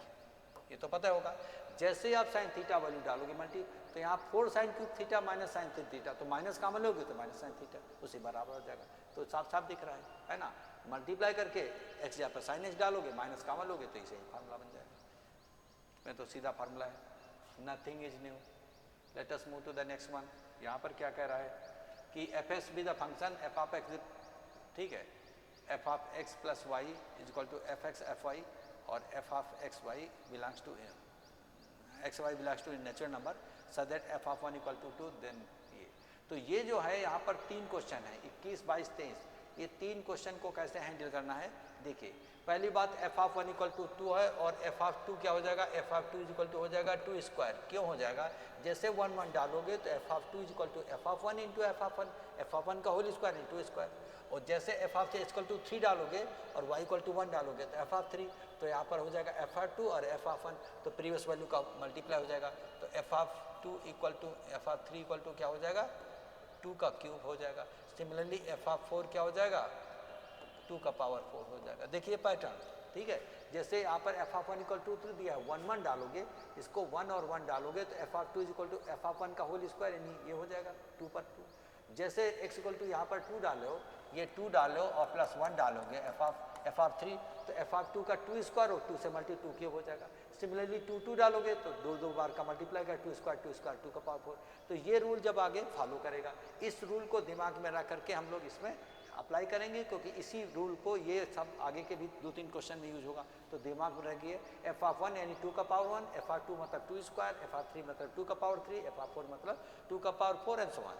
ये तो पता होगा। जैसे ही आप sin थीटा वैल्यू डालोगे मल्टी, तो यहाँ 4 sin cube theta minus sin 3 theta, तो माइनस कॉमन लोगे तो माइनस sin थीटा उसी बराबर हो जाएगा, तो साफ साफ दिख रहा है ना। मल्टीप्लाई करके x यहाँ पर sin x डालोगे, माइनस कॉमन लोगे तो इसे ही फार्मूला बन जाएगा, इसमें तो सीधा फार्मूला है, nothing is new. Let us move to the next one. यहाँ पर क्या कह रहा है कि fs be the function f of x, ठीक है, f of x plus y is equal to fx fy, और f of xy belongs to xy belongs to natural number, so that f of 1 equal to 2, then ये। तो ये जो है यहाँ पर 3 क्वेश्चन है, 21, 22, 23, ये 3 क्वेश्चन को कैसे हैंडल करना है। देखिए पहली बात f ऑफ 1 इक्वल टू 2 है, और f ऑफ 2 क्या हो जाएगा, f ऑफ 2 इक्वल टू हो जाएगा 2 स्क्वायर। क्यों हो जाएगा, जैसे 1 1 डालोगे तो f of 2 equal to f of 1 into f of 1 का होल स्क्वायर इंटू स्क्वायर, और जैसे f ऑफ इक्वल टू 3 डालोगे और y इक्वल टू 1 डालोगे तो f ऑफ 3, तो यहाँ पर हो जाएगा f ऑफ 2 और f ऑफ 1, तो प्रीवियस वैल्यू का मल्टीप्लाई हो जाएगा, तो f of 2 equal to f of 3 equal to क्या हो जाएगा, 2 का क्यूब हो जाएगा। सिमिलरली f ऑफ 4 क्या हो जाएगा, 2 का पावर 4 हो जाएगा। देखिए पैटर्न, ठीक है, जैसे यहाँ पर f of one equal to दिया है, 1 1 डालोगे, इसको 1 और 1 डालोगे तो F of two is equal to f of one का होल स्क्वायर, यानी ये हो जाएगा 2 पर 2। जैसे x इक्वल टू यहाँ पर 2 डालो, ये 2 डालो और प्लस 1 डालोगे एफ ऑफ 3, तो एफ ऑफ 2 का 2 स्क्वायर और 2 से मल्टी 2 क्यूब हो जाएगा। सिमिलरली 2 2 डालोगे तो दो बार का मल्टीप्लाई का 2 स्क्वायर 2 का पावर 4। तो ये रूल जब आगे फॉलो करेगा, इस रूल को दिमाग में रख करके हम लोग इसमें अप्लाई करेंगे, क्योंकि इसी रूल को ये सब आगे के भी 2-3 क्वेश्चन में यूज होगा। तो दिमाग में रखिए एफ ऑफ 1 यानी 2 का पावर 1, एफ ऑफ 2 मतलब 2 स्क्वायर, एफ ऑफ 3 मतलब 2 का पावर 3, एफ ऑफ 4 मतलब 2 का पावर 4 एंड सो ऑन,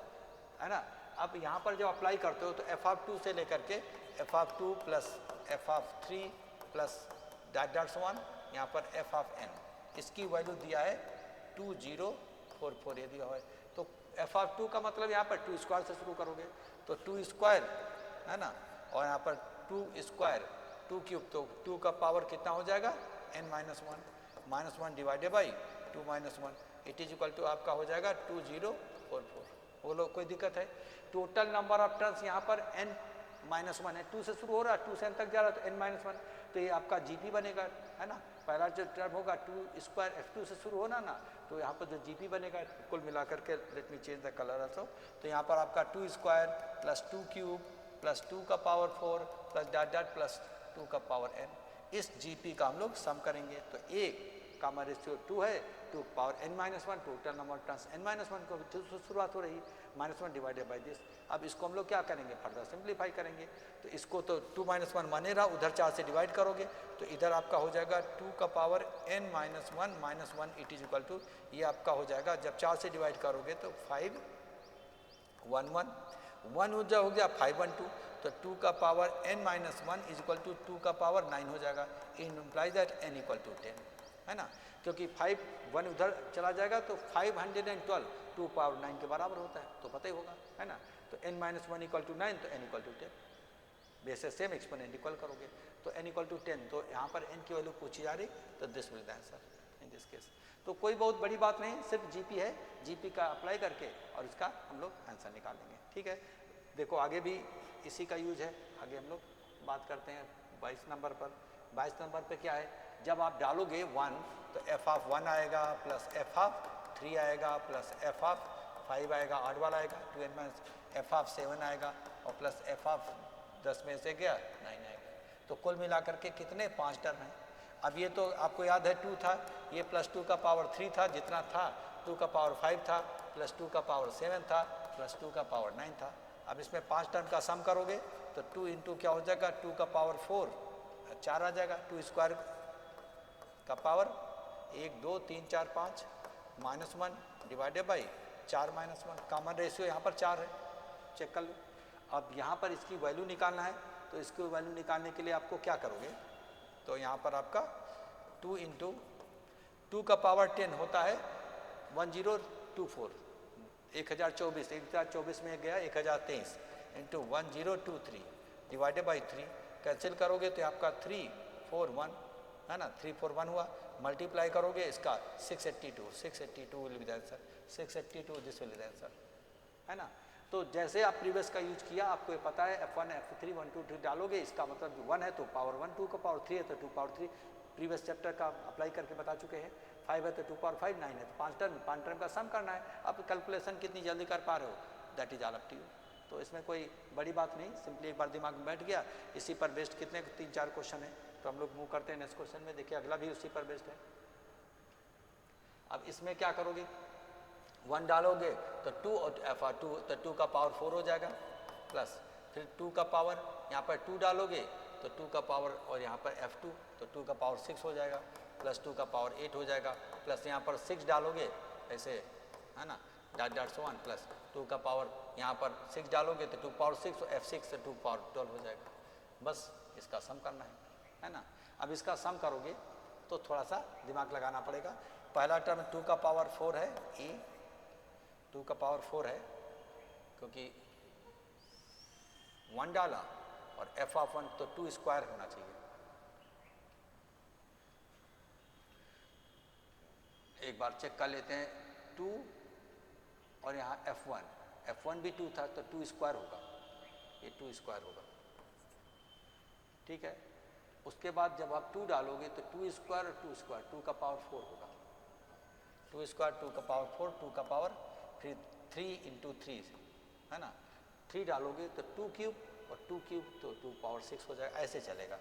है ना। अब यहाँ पर जब अप्लाई करते हो तो एफ ऑफ 2 से लेकर के F of 2 plus F of 3 plus that that so on, यहाँ पर एफ ऑफ n, इसकी वैल्यू दिया है 2044 ये दिया है। तो एफ ऑफ 2 का मतलब यहाँ पर 2 स्क्वायर से शुरू करोगे तो 2 स्क्वायर, है ना, और यहाँ पर 2 स्क्वायर 2 क्यूब, तो 2 का पावर कितना हो जाएगा n minus 1 divided by 2 minus 1, it is equal to आपका हो जाएगा 2044। बोलो कोई दिक्कत है? टोटल नंबर ऑफ टर्न्स यहाँ पर n माइनस 1 है, 2 से शुरू हो रहा है, 2 से n तक जा रहा है तो n माइनस 1, तो ये आपका जीपी बनेगा, है ना। पहला जो टर्म होगा 2 स्क्वायर f2 से शुरू होना ना, तो यहाँ पर जो जीपी बनेगा कुल मिलाकर के, let me change the colour also, तो यहाँ पर आपका 2 स्क्वायर प्लस 2 क्यूब प्लस 2 का power 4 plus that that plus 2 का पावर n, इस जीपी का हम लोग सम करेंगे। तो एक का रेशियो 2 है, 2 power n minus 1, total number turns n minus 1 को शुरुआत हो रही माइनस 1 डिवाइडेड बाई दिस। अब इसको हम लोग क्या करेंगे, फर्दर सिंप्लीफाई करेंगे। तो इसको तो 2 माइनस 1 माने रहा, उधर 4 से डिवाइड करोगे तो इधर आपका हो जाएगा 2 का power n minus 1 it is equal to, ये आपका हो जाएगा जब 4 से डिवाइड करोगे तो 5 1 1 1 हो गया 5 1 2, तो 2 का power n minus 1 is equal to 2 का पावर 9 हो जाएगा। In implies that n equal to 10, है ना, क्योंकि 5 1 उधर चला जाएगा तो 512 2 पावर 9 के बराबर होता है, तो पता ही होगा, है ना। तो n माइनस 1 इक्वल टू 9, तो n इक्वल टू 10, वैसे सेम एक्सपोनेंट इक्वल करोगे तो n इक्वल टू 10, तो यहाँ पर n की वैल्यू पूछी जा रही, तो this will the answer in this case. तो कोई बहुत बड़ी बात नहीं, सिर्फ जीपी है, जीपी का अप्लाई करके और इसका हम लोग आंसर निकाल लेंगे, ठीक है। देखो आगे भी इसी का यूज है, आगे हम लोग बात करते हैं 22 नंबर पर। 22 नंबर पे क्या है, जब आप डालोगे 1 तो एफ ऑफ 1 आएगा प्लस एफ ऑफ 3 आएगा प्लस एफ ऑफ 5 आएगा, ऑड वाला आएगा 2n माइनस, एफ ऑफ 7 आएगा और प्लस एफ ऑफ 10 में से गया 9 आएगा। तो कुल मिलाकर के कितने 5 टर्म हैं। अब ये तो आपको याद है 2 था, ये प्लस 2 का पावर 3 था, जितना था 2 का पावर 5 था प्लस 2 का पावर 7 था प्लस 2 का पावर 9 था। अब इसमें 5 टर्म का सम करोगे तो 2 इंटू क्या हो जाएगा 2 का पावर 4 4 आ जाएगा, 2 स्क्वायर का power 1 2 3 4 5 minus 1 divided by 4 minus 1, common ratio यहाँ पर 4 है, चेक कर लो। अब यहाँ पर इसकी वैल्यू निकालना है, तो इसकी वैल्यू निकालने के लिए आपको क्या करोगे, तो यहाँ पर आपका 2 इंटू 2 का पावर 10 होता है 1024, 1024 में गया 1023 इंटू 1023 डिवाइडेड बाई 3, कैंसिल करोगे तो आपका 341, है ना, 341 हुआ, मल्टीप्लाई करोगे इसका 682 will be the answer, 682 this will be the answer, है ना। तो जैसे आप प्रीवियस का यूज किया, आपको ये पता है f1 f3 1 2 3 डालोगे, इसका मतलब 1 है तो पावर 1, 2 का पावर 3 है तो 2 पावर 3, प्रीवियस चैप्टर का अप्लाई करके बता चुके हैं। 5 है तो 2 पावर 5, 9 है तो 5 टर्म का सम करना है। अब कैलकुलेशन कितनी जल्दी कर पा रहे हो, that is all up to you. तो इसमें कोई बड़ी बात नहीं, सिंपली एक बार दिमाग में बैठ गया, इसी पर बेस्ड कितने 3-4 क्वेश्चन है। तो हम लोग मूव करते हैं नेक्स्ट क्वेश्चन में, देखिए अगला भी उसी पर बेस्ड है। अब इसमें क्या करोगे, 1 डालोगे तो 2 और एफ 2 तो 2 का पावर 4 हो जाएगा, प्लस फिर 2 का पावर यहाँ पर 2 डालोगे तो 2 का पावर, और यहाँ पर f2 तो 2 का पावर 6 हो जाएगा, प्लस 2 का पावर 8 हो जाएगा, प्लस यहाँ पर 6 डालोगे ऐसे, है ना, that that so on, plus 2 का पावर यहाँ पर 6 डालोगे तो 2 पावर 6 और f6 से 2 पावर 12 हो जाएगा। बस इसका सम करना है ना। अब इसका सम करोगे तो थोड़ा सा दिमाग लगाना पड़ेगा। पहला टर्म 2 का पावर 4 है, e 2 का पावर 4 है, क्योंकि 1 डाला और f ऑफ 1 तो 2 स्क्वायर होना चाहिए। एक बार चेक कर लेते हैं, 2 और यहाँ f1 भी 2 था तो 2 स्क्वायर होगा, ये 2 स्क्वायर होगा, ठीक है। उसके बाद जब आप 2 डालोगे तो 2 स्क्वायर 2 स्क्वायर 2 का पावर 4 होगा, 2 स्क्वायर 2 का पावर 4, 2 का पावर फिर 3 इंटू 3 है ना, 3 डालोगे तो 2 क्यूब और 2 क्यूब तो 2 पावर 6 हो जाएगा, ऐसे चलेगा।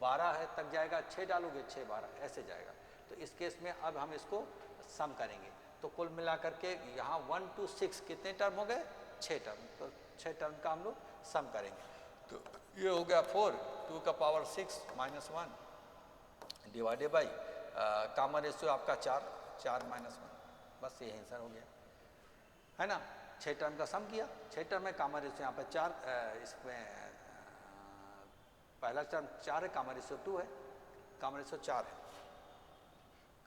12 है तक जाएगा, 6 डालोगे 6 12 ऐसे जाएगा। तो इस केस में अब हम इसको सम करेंगे, तो कुल मिला करके यहाँ 1 to 6 कितने टर्म हो गए, 6 टर्म, तो 6 टर्म का हम लोग सम करेंगे। तो ये हो गया 4 2 का power 6 minus 1 divided by common ratio आपका 4 4 माइनस 1, बस ये आंसर हो गया है ना। 6 टर्म का सम किया, 6 टर्म में कॉमन रेशियो यहाँ पर 4, इसमें पहला टर्म 4 है, कॉमन रेशियो 2 है, कॉमन रेशियो 4 है,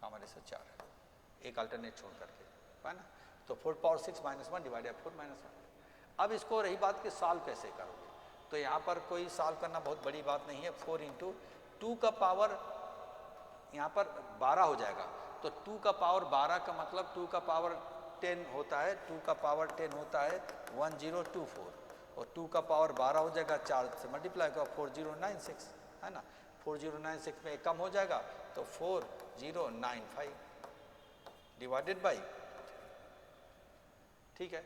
कॉमन रेशियो 4 है, एक अल्टरनेट छोड़ करके है ना। तो 4 पावर 6 माइनस 1 डिवाइडेड 4 माइनस 1। अब इसको रही बात कि सॉल्व कैसे करोगे, तो यहाँ पर कोई सॉल्व करना बहुत बड़ी बात नहीं है। 4 इंटू 2 का पावर यहाँ पर 12 हो जाएगा, तो 2 का पावर 12 का मतलब 2 का पावर 10 होता है, 2 का पावर 10 होता है 1024, और 2 का पावर 12 हो जाएगा, 4 से मल्टीप्लाई का 4096 है ना। 4096 में एक कम हो जाएगा तो 4095 डिवाइडेड बाई, ठीक है।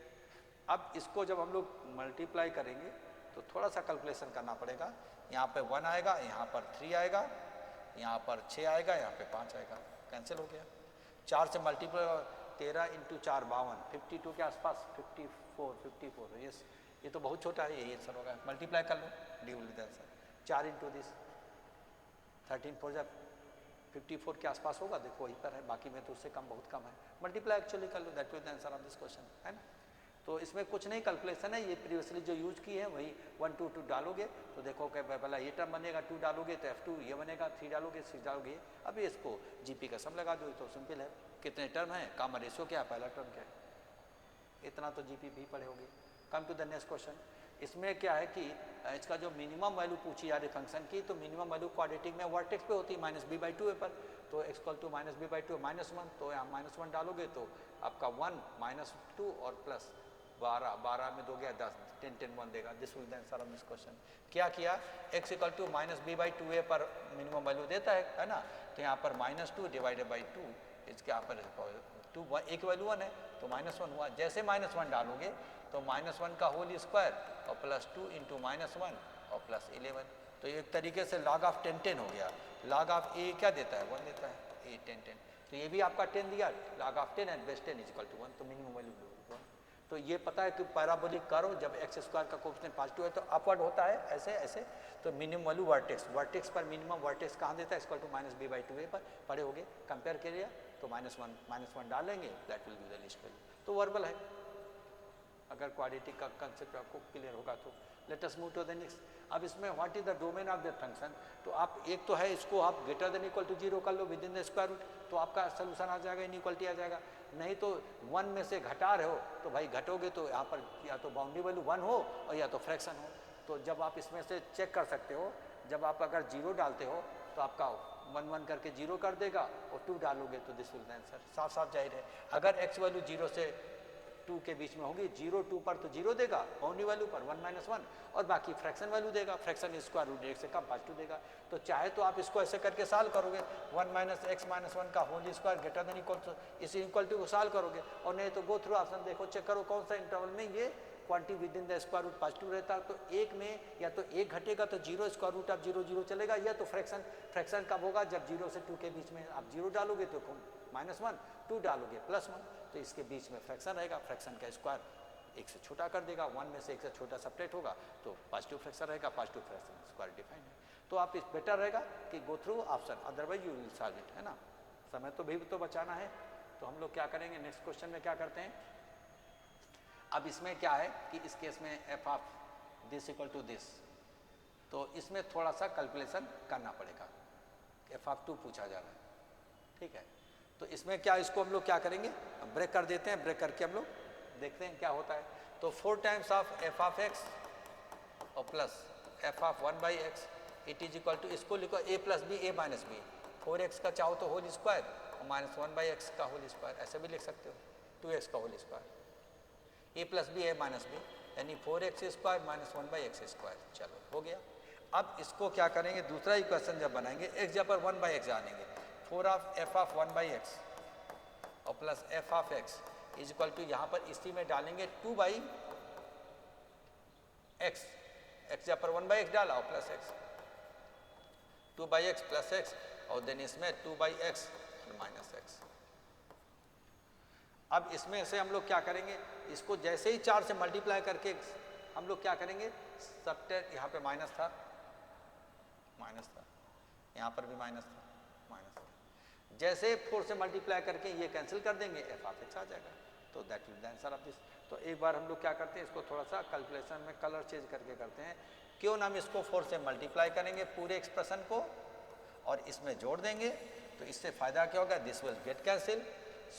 अब इसको जब हम लोग मल्टीप्लाई करेंगे तो थोड़ा सा कैलकुलेशन करना पड़ेगा। यहाँ पे 1 आएगा, यहाँ पर 3 आएगा, यहाँ पर 6 आएगा, यहाँ पे 5 आएगा, कैंसिल हो गया। 4 से मल्टीप्लाई 13 इंटू 4 52, 52 के आसपास 54 यस, ये तो बहुत छोटा है, यही आंसर होगा। मल्टीप्लाई कर लो, D will be answer. 4 into this 13 4 जा 54 के आसपास होगा, देखो वहीं पर है, बाकी में तो उससे कम, बहुत कम है। मल्टीप्लाई एक्चुअली कर लो, that will the answer of this question है ना। तो इसमें कुछ नहीं कैलकुलेशन है, ये प्रीवियसली जो यूज की है वही 1 2 2 डालोगे तो देखो कि पहला ये टर्म बनेगा, 2 डालोगे तो F2 ये बनेगा, 3 डालोगे 6 डालोगे। अब इसको जीपी का सम लगा दो, तो सिंपल है। कितने टर्म है, कॉमन रेशियो क्या है, पहला टर्म क्या है, इतना तो जीपी भी पढ़े होगे। Come to the next question. इसमें क्या है कि इसका जो मिनिमम वैल्यू पूछी जा रही फंक्शन की, तो मिनिमम वैल्यू क्वाड्रेटिक में वर्टेक्स पे होती है -b/2 पर, तो x इक्वल टू -b/2 -1, तो यहाँ -1 डालोगे तो आपका 1 -2 और प्लस 12 में दो गया 10 10 10 1 देगा। This will the answer of this question. क्या किया, x इक्वल टू -b/2 पर मिनिमम वैल्यू देता है ना, तो यहाँ पर -2 डिवाइडेड बाई 2, इसके यहाँ पर 2 एक वैल्यू 1 है तो -1 हुआ। जैसे -1 डालोगे तो -1 का होल स्क्वायर और +2 इंटू -1 और +11, तो एक तरीके से log ऑफ 10 10 हो गया। log ऑफ a क्या देता है, 1 देता है, a 10 10, तो ये भी आपका 10 दिया, log of 10 and base 10 is equal to 1, तो मिनिमम वैल्यू 1। तो ये पता है कि पैराबोलिक कर्व जब x स्क्वायर का कोएफिशिएंट पॉजिटिव है तो अपवर्ड होता है, ऐसे ऐसे, तो मिनिमम वैल्यू वर्टेक्स पर मिनिमम वर्टेक्स कहाँ देता है, इक्वल टू -b/2 पर पढ़े होगे, कंपेयर करिए तो -1 डालेंगे, that will be the least value. तो वर्बल है, अगर क्वाड्रेटिक का कंसेप्ट आपको क्लियर होगा तो। Let us move to the next. अब इसमें what is the domain of the function, तो आप एक तो है इसको आप ग्रेटर देन इक्वल टू 0 कर लो within the square root, तो आपका सोल्यूशन आ जाएगा, इनइक्वालिटी आ जाएगा। नहीं तो 1 में से घटा रहे हो तो भाई घटोगे तो यहाँ पर या तो बाउंड्री वैल्यू 1 हो और या तो फ्रैक्शन हो। तो जब आप इसमें से चेक कर सकते हो, जब आप अगर 0 डालते हो तो आपका 1 1 करके 0 कर देगा, और 2 डालोगे तो दिस विल द आंसर। साफ साफ जाहिर है, अगर x वैल्यू 0 से 2 के बीच में होगी, 0 2 पर तो 0 देगा, बाउंड्री वैल्यू पर 1 -1, और बाकी फ्रैक्शन वैल्यू देगा, फ्रैक्शन स्क्वायर रूट 1 से कम +2 देगा। तो चाहे तो आप इसको ऐसे करके सॉल्व करोगे, 1 - x - 1 का whole square greater than equal to, इस इक्वलिटी को सॉल्व करोगे, और नहीं तो गो थ्रू ऑप्शन देखो, चेक करो कौन सा इंटरवल में ये quantity within the square root +2 रहता है। तो एक में या तो एक घटेगा तो 0 स्क्वायर रूट ऑफ 0 0 चलेगा, या तो फ्रैक्शन कब होगा, जब 0 से 2 के बीच में आप 0 डालोगे तो -1, 2 डालोगे +1, तो इसके बीच में फ्रैक्शन रहेगा, फ्रैक्शन का स्क्वायर 1 से छोटा कर देगा, 1 में से 1 से छोटा सेपरेट होगा तो पॉजिटिव फ्रैक्शन रहेगा, पॉजिटिव फ्रैक्शन स्क्वायर डिफाइंड है। तो आप इस बेटर रहेगा कि गो through option, otherwise you will solve it, है ना। समय तो भी तो बचाना है, तो हम लोग क्या करेंगे, नेक्स्ट क्वेश्चन में क्या करते हैं। अब इसमें क्या है कि इस केस में f of this equal to this, तो इसमें थोड़ा सा कैलकुलेशन करना पड़ेगा, f ऑफ 2 पूछा जा रहा है, ठीक है। तो इसमें क्या, इसको हम लोग क्या करेंगे, ब्रेक कर देते हैं, ब्रेक करके हम लोग देखते हैं क्या होता है। तो 4 times of f of x और plus f of 1/x it is equal to, इसको लिखो a + b a - b, 4x का चाहो तो होल स्क्वायर और -1/x का होल स्क्वायर, ऐसे भी लिख सकते हो, 2x का whole square, a + b a - b, यानी 4x² - 1/x²। चलो हो गया। अब इसको क्या करेंगे, दूसरा इक्वेशन जब बनाएंगे, x जब पर 1 बाई एक्स जानेंगे, 4 of F of 1 by X और plus F of X is equal to, यहाँ पर इसी में डालेंगे 2 बाई एक्स, एक्स जब पर 1 बाई एक्स डाला और plus x, 2 by x plus x, और देन इसमें 2 बाई एक्स माइनस एक्स। अब इसमें से हम लोग क्या करेंगे, इसको जैसे ही 4 से मल्टीप्लाई करके हम लोग क्या करेंगे, सबटेट, यहाँ पे माइनस था, यहाँ पर भी माइनस था, जैसे 4 से मल्टीप्लाई करके ये कैंसिल कर देंगे, एफ ऑफ एक्स आ जाएगा। तो that will the answer of this. तो एक बार हम लोग क्या करते हैं, इसको थोड़ा सा कैलकुलेशन में कलर चेंज करके करते हैं। क्यों ना हम इसको 4 से मल्टीप्लाई करेंगे पूरे एक्सप्रेशन को और इसमें जोड़ देंगे, तो इससे फ़ायदा क्या होगा, this will get cancel.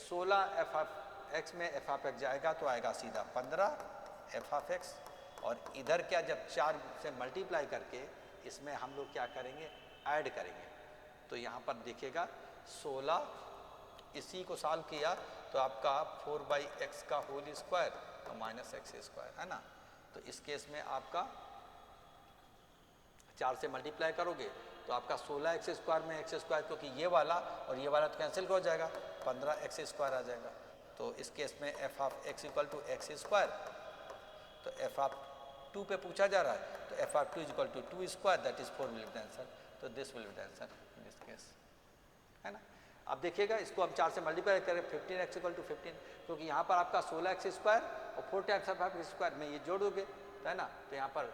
16 F of x में एफ ऑफ एक्स जाएगा तो आएगा सीधा 15 एफ ऑफ एक्स, और इधर क्या, जब 4 से मल्टीप्लाई करके इसमें हम लोग क्या करेंगे, ऐड करेंगे, तो यहाँ पर देखिएगा 16, इसी को सॉल्व किया तो आपका 4 बाई एक्स का होल स्क्वायर तो माइनस एक्स स्क्वायर है ना। तो इस केस में आपका 4 से मल्टीप्लाई करोगे तो आपका 16 एक्स स्क्वायर में एक्स स्क्वायर, क्योंकि ये वाला और ये वाला तो कैंसिल हो जाएगा, 15 एक्स स्क्वायर आ जाएगा। तो इस केस में F of x equal to x square, तो एफ ऑफ 2 पे पूछा जा रहा है, तो F of 2 equal to 2 square, that is 4 will be the answer. तो this will be the answer in this case, है ना। अब देखिएगा, इसको हम 4 से मल्टीप्लाई करें, 15 एक्स इक्वल टू 15, क्योंकि यहाँ पर आपका 16 एक्स स्क्वायर और 4 टाइम्स ऑफ एक्स स्क्वायर में ये जोड़ दोगे, है ना। तो यहाँ पर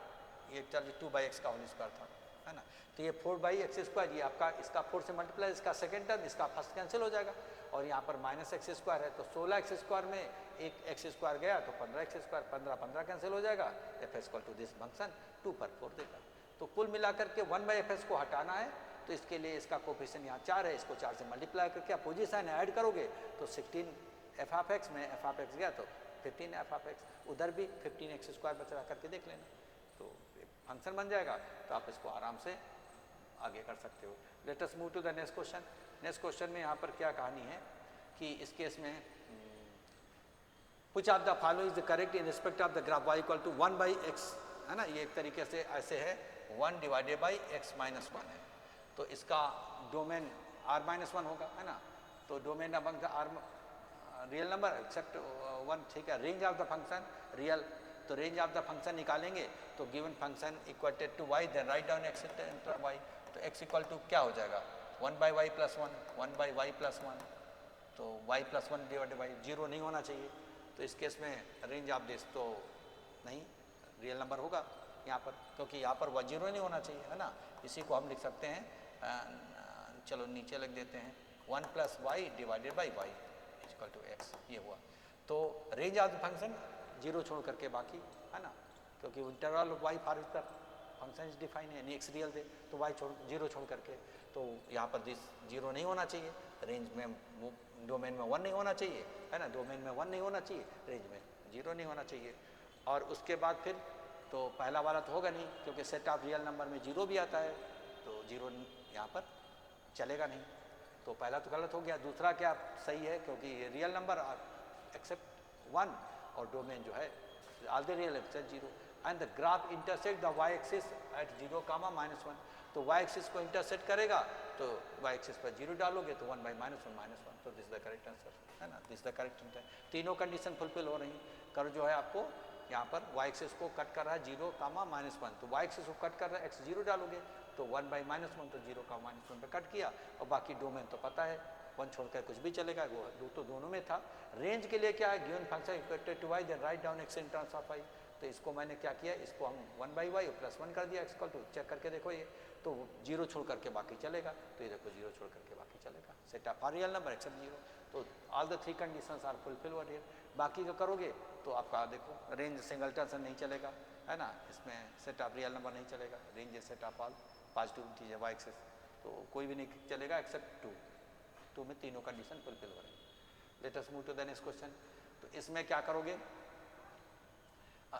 ये चलिए 2 बाई एक्स का होल स्क्वायर था, है ना। तो ये 4 बाई एक्स स्क्वायर, ये आपका इसका 4 से मल्टीप्लाई, इसका सेकेंड टर्म, इसका फर्स्ट कैंसिल हो जाएगा, और यहाँ पर माइनस एक्स स्क्वायर है, तो 16 एक्स स्क्वायर में एक एक्स स्क्वायर गया तो 15 एक्स स्क्वायर, 15 कैंसिल हो जाएगा, f x equal to this function 2 पर 4 देगा। तो कुल मिलाकर के 1 बाई एफ एक्स को हटाना है, तो इसके लिए इसका कोफिशिएंट यहाँ 4 है, इसको 4 से मल्टीप्लाई करके आप पोजीशन ऐड करोगे तो 16 एफ ऑफ एक्स में एफ ऑफ एक्स गया तो 15 एफ ऑफ एक्स, उधर भी 15 एक्स स्क्वायर बचा करके देख लेना, तो फंक्शन बन जाएगा। तो आप इसको आराम से आगे कर सकते हो। Let us move to the next question. Next question में यहाँ पर क्या कहानी है कि इस केस में which of the following is the correct in respect of the graph y equal to 1 by x, है ना। ये एक तरीके से ऐसे है 1 डिवाइडेड बाई एक्स माइनस 1 है, तो इसका डोमेन r माइनस 1 होगा, है ना। तो domain among the r real number except 1, ठीक है। Range of the function real, तो रेंज ऑफ द फंक्शन निकालेंगे तो given function equated to y, then write down X inter y, तो x इक्वल टू क्या हो जाएगा 1 by Y plus 1, 1 by Y plus 1, तो y प्लस 1 डिवाइडेड बाई 0 नहीं होना चाहिए। तो इस केस में रेंज ऑफ दिस तो नहीं, रियल नंबर होगा यहाँ पर, क्योंकि यहाँ पर 0 नहीं होना चाहिए, है ना। इसी को हम लिख सकते हैं, चलो नीचे लिख देते हैं 1 plus y divided by y equal to x, ये हुआ। तो रेंज ऑफ द फंक्शन 0 छोड़ करके बाकी, है ना, क्योंकि interval y for is the function is define है, एक्स रियल दे तो वाई 0 छोड़ करके, तो यहाँ पर दिस 0 नहीं होना चाहिए, रेंज में वो डोमेन में 1 नहीं होना चाहिए, है ना, डोमेन में 1 नहीं होना चाहिए, रेंज में 0 नहीं होना चाहिए। और उसके बाद फिर तो पहला वाला तो होगा नहीं, क्योंकि सेट ऑफ रियल नंबर में 0 भी आता है, तो 0 यहाँ पर चलेगा नहीं, तो पहला तो गलत हो गया। दूसरा क्या सही है, क्योंकि रियल नंबर एक्सेप्ट 1 और डोमेन जो है all the real except 0, and the graph intersect the y axis at 0, -1, तो वाई एक्सिस को इंटरसेक्ट करेगा, तो वाई एक्सिस पर 0 डालोगे तो 1 बाई -1, तो दिस द करेक्ट आंसर, है ना, दिस द करेक्ट आंसर। तीनों कंडीशन फुलफिल हो रही, कर जो है आपको यहाँ पर वाई एक्सिस को कट कर रहा है 0, -1, तो वाई एक्सिस को कट कर रहा है x 0 डालोगे तो 1 बाई -1, तो 0, -1 पे कट किया, और बाकी डोमेन तो पता है 1 छोड़कर कुछ भी चलेगा, वो तो दोनों में था। रेंज के लिए क्या है, given function equated to Y, then write down X in terms of Y, तो इसको मैंने क्या किया, इसको हम 1 बाई वाई प्लस 1 कर दिया, एक्स टू चेक करके देखो ये तो 0 छोड़ करके बाकी चलेगा, तो ये देखो 0 छोड़ करके बाकी चलेगा, set of real number except 0, तो all the 3 conditions are fulfill were here. बाकी का करोगे तो आपका देखो रेंज सिंगलटन से नहीं चलेगा, है ना, इसमें सेट ऑफ रियल नंबर नहीं चलेगा, रेंज है set of all positive integer y axes, तो कोई भी नहीं चलेगा एक्सेप्ट 2 में तीनों कंडीशन फुलफिल हो रही है। Let us move to the next question. तो इसमें क्या करोगे,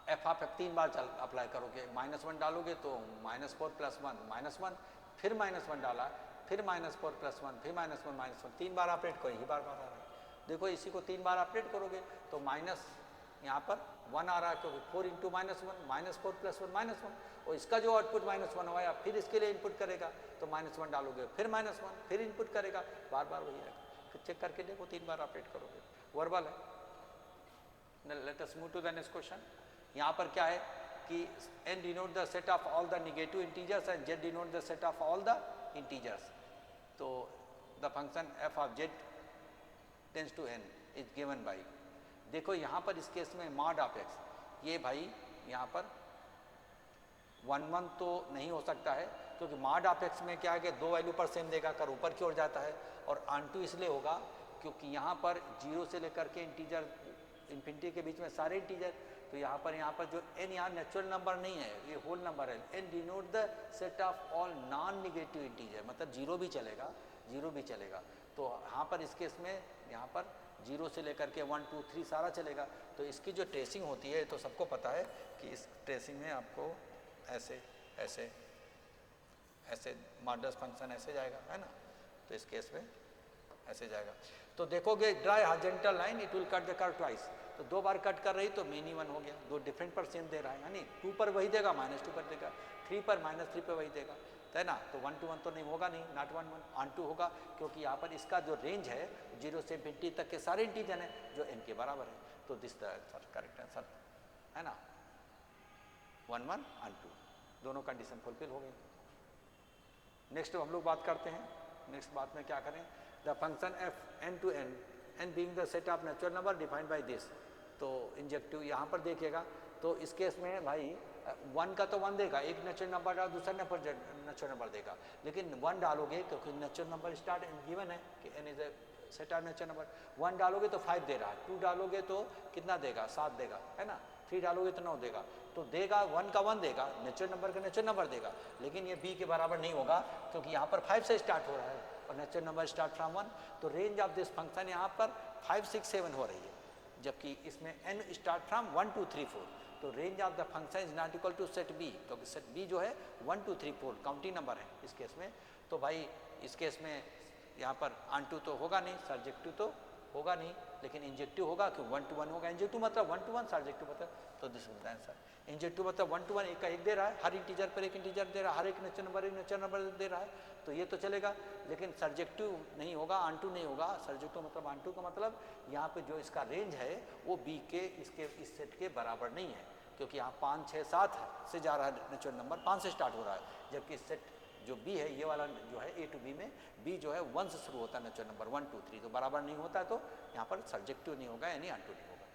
एफ ऑफ 3 बार अप्लाई करोगे, -1 डालोगे तो -4 + 1 -1, फिर -1 डाला, फिर -4 + 1, फिर -1 -1, 3 बार ऑपरेट करो, यही बार बार आ रहा है। देखो इसी को 3 बार ऑपरेट करोगे तो यहाँ पर 1 आ रहा है क्योंकि 4 इंटू -1 -4 + 1 -1, और इसका जो आउटपुट -1 होगा फिर इसके लिए इनपुट करेगा तो -1 डालोगे, फिर -1 फिर इनपुट करेगा, बार बार वही आएगा। फिर चेक करके देखो 3 बार ऑपरेट करोगे, वर्बल है। Let us move to the next question. यहाँ पर क्या है कि n denote the set of all the negative integers and z denote the set of all the integers. तो the function f of z tends to n is given by, देखो यहाँ पर इस केस में मॉड ऑफ x, ये भाई यहाँ पर 1 1 तो नहीं हो सकता है क्योंकि मॉड ऑफ x में क्या है कि 2 वैल्यू पर सेम देगा कर ऊपर की ओर जाता है, और ऑन टू इसलिए होगा क्योंकि यहाँ पर 0 से लेकर के इंटीजर इन्फिनिटी के बीच में सारे इंटीजर, तो यहाँ पर जो n यहाँ नेचुरल नंबर नहीं है, ये होल नंबर है। n denote the set of all non negative integer, मतलब 0 भी चलेगा, 0 भी चलेगा। तो यहाँ पर इस केस में यहाँ पर 0 से लेकर के 1 2 3 सारा चलेगा। तो इसकी जो ट्रेसिंग होती है तो सबको पता है कि इस ट्रेसिंग में आपको ऐसे ऐसे ऐसे मॉडुलस फंक्शन ऐसे जाएगा, है ना। तो इस केस में ऐसे जाएगा। तो देखोगे dry horizontal line it will cut the curve twice, तो 2 बार कट कर रही तो मेन ही 1 हो गया, 2 डिफरेंट पर सेम दे रहा है, यानी 2 पर वही देगा -2 पर देगा, 3 पर -3 पर वही देगा, है ना। तो 1 to 1 तो नहीं होगा, नहीं, नॉट 1 1 ऑन टू होगा क्योंकि यहाँ पर इसका जो रेंज है 0 से इन्फिनिटी तक के सारे इंटीजर हैं जो n के बराबर है। तो दिस द करेक्ट आंसर, है ना, 1 1 ऑन टू, दोनों कंडीशन फुलफिल हो गई। नेक्स्ट हम लोग बात करते हैं, नेक्स्ट बात में क्या करें, the function f n to n, n being the set of natural number defined by this। तो इंजेक्टिव यहाँ पर देखिएगा, तो इस केस में भाई 1 का तो 1 देगा, एक नेचुरल नंबर डाल दूसरा नेचुरल नंबर देगा, लेकिन 1 डालोगे क्योंकि नेचुरल नंबर स्टार्ट गिवन है कि n is a set of natural number, 1 डालोगे तो 5 दे रहा है, 2 डालोगे तो कितना देगा, 7 देगा, है ना, 3 डालोगे तो 9 देगा, तो देगा 1 का 1 देगा, नेचुरल नंबर का नेचुरल नंबर देगा, लेकिन ये b के बराबर नहीं होगा क्योंकि यहाँ पर 5 से स्टार्ट हो रहा है और नेचुरल नंबर स्टार्ट फ्रॉम 1। तो रेंज ऑफ दिस फंक्शन यहाँ पर 5 6 7 हो रही है, जबकि इसमें n स्टार्ट फ्रॉम 1 2 3 4। तो range of the function is not equal to set b, क्योंकि सेट b जो है 1 2 3 4 काउंटिंग नंबर है इस केस में। तो भाई इस केस में यहाँ पर ऑन टू तो होगा नहीं, सर्जेक्टिव तो होगा नहीं, लेकिन इंजेक्टिव होगा कि 1 to 1 होगा। इंजेक्टिव मतलब 1 to 1, सर्जेक्टिव मतलब, तो this is the answer. Injective मतलब 1 to 1, एक का एक दे रहा है, हर इंटीजर पर एक इंटीजर दे रहा है, हर एक नेचुरल नंबर एक नेचुरल नंबर दे रहा है, तो ये तो चलेगा, लेकिन सर्जेक्टिव नहीं होगा, ऑन टू नहीं होगा। सर्जेक्टिव मतलब ऑन टू का मतलब यहाँ पे जो इसका रेंज है वो b के इसके इस सेट के बराबर नहीं है, क्योंकि यहाँ 5 6 7 से जा रहा है नेचुरल नंबर, 5 से स्टार्ट हो रहा है, जबकि इस सेट जो b है ये वाला जो है a to b में b जो है 1 से शुरू होता है नेचुरल नंबर 1 2 3, तो बराबर नहीं होता, तो यहाँ पर सर्जेक्टिव नहीं होगा, यानी ऑन टू नहीं होगा।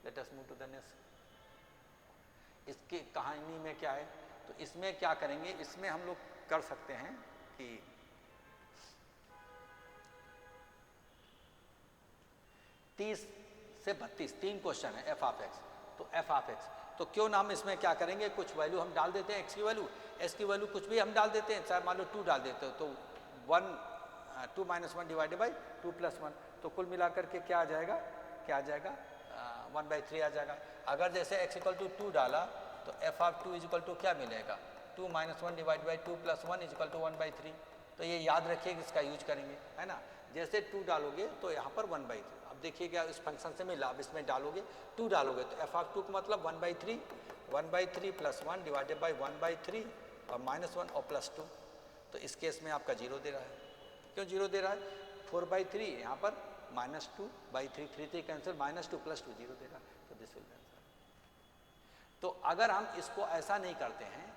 Let us move to the next. इसकी कहानी में क्या है, तो इसमें क्या करेंगे, इसमें हम लोग कर सकते हैं कि 30 से 32 3 क्वेश्चन है f ऑफ x। तो f ऑफ x तो क्यों ना हम इसमें क्या करेंगे, कुछ वैल्यू हम डाल देते हैं, x की वैल्यू, s की वैल्यू कुछ भी हम डाल देते हैं, चाहे मान लो 2 डाल देते हो, तो 2 - 1 डिवाइडेड बाई 2 + 1, तो कुल मिलाकर के क्या आ जाएगा, 1/3 आ जाएगा। अगर जैसे x = 2 डाला तो f ऑफ 2 = क्या मिलेगा, 2 - 1 डिवाइड बाई 2 + 1 = 1/3। तो ये याद रखिए कि इसका यूज करेंगे, है ना। जैसे 2 डालोगे तो यहाँ पर 1/3, अब देखिएगा इस फंक्शन से मिला, अब इसमें डालोगे 2 डालोगे तो f ऑफ 2 का मतलब 1/3 + 1 डिवाइडेड बाई 1/3 और -1 और +2। तो इस केस में आपका 0 दे रहा है, क्यों 0 दे रहा है, 4/3 यहाँ पर -2/3, 3 3 कैंसिल, -2 + 2 0 दे रहा है, तो दिस विल बी आंसर। तो अगर हम इसको ऐसा नहीं करते हैं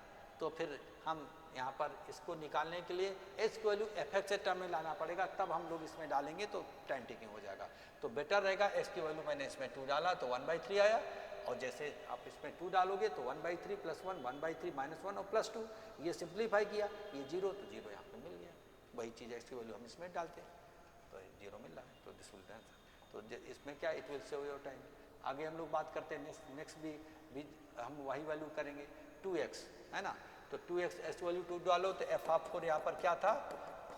तो फिर हम यहाँ पर इसको निकालने के लिए h की वैल्यू fx से टर्म में लाना पड़ेगा, तब हम लोग इसमें डालेंगे तो टाइम टेकिंग हो जाएगा। तो बेटर रहेगा h की वैल्यू मैंने इसमें 2 डाला तो 1/3 आया, और जैसे आप इसमें 2 डालोगे तो 1/3 + 1 1/3 -1 और +2, ये सिंप्लीफाई किया, ये 0 तो 0 यहाँ पर मिल गया, वही चीज़ x की वैल्यू हम इसमें डालते हैं तो 0 मिल रहा है, तो दिस विल बी आंसर। तो इसमें क्या, it will save your time. आगे हम लोग बात करते हैं नेक्स्ट भी हम वही वैल्यू करेंगे 2x, है ना। तो 2x एस वैल्यू 2 डालो तो f ऑफ 4 यहाँ पर क्या था,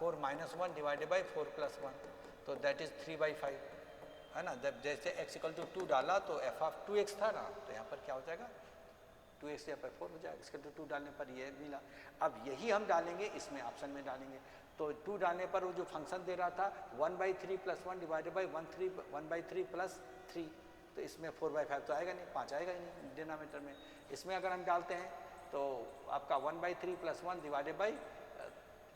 4 - 1 डिवाइडेड बाई 4 + 1, तो दैट इज 3/5, है ना। जब जैसे x = 2 डाला तो f ऑफ 2x था ना, तो यहाँ पर क्या हो जाएगा, 2x यहाँ पर 4 हो जाएगा, इसके 2 डालने पर ये मिला। अब यही हम डालेंगे इसमें ऑप्शन में डालेंगे, तो 2 डालने पर वो जो फंक्शन दे रहा था 1/3 + 1 डिवाइडेड बाई 1/3 + 3, तो इसमें 4/5 तो आएगा नहीं, 5 आएगा ही नहीं डिनोमिनेटर में। इसमें अगर हम डालते हैं तो आपका 1/3 + 1 डिवाइडेड बाई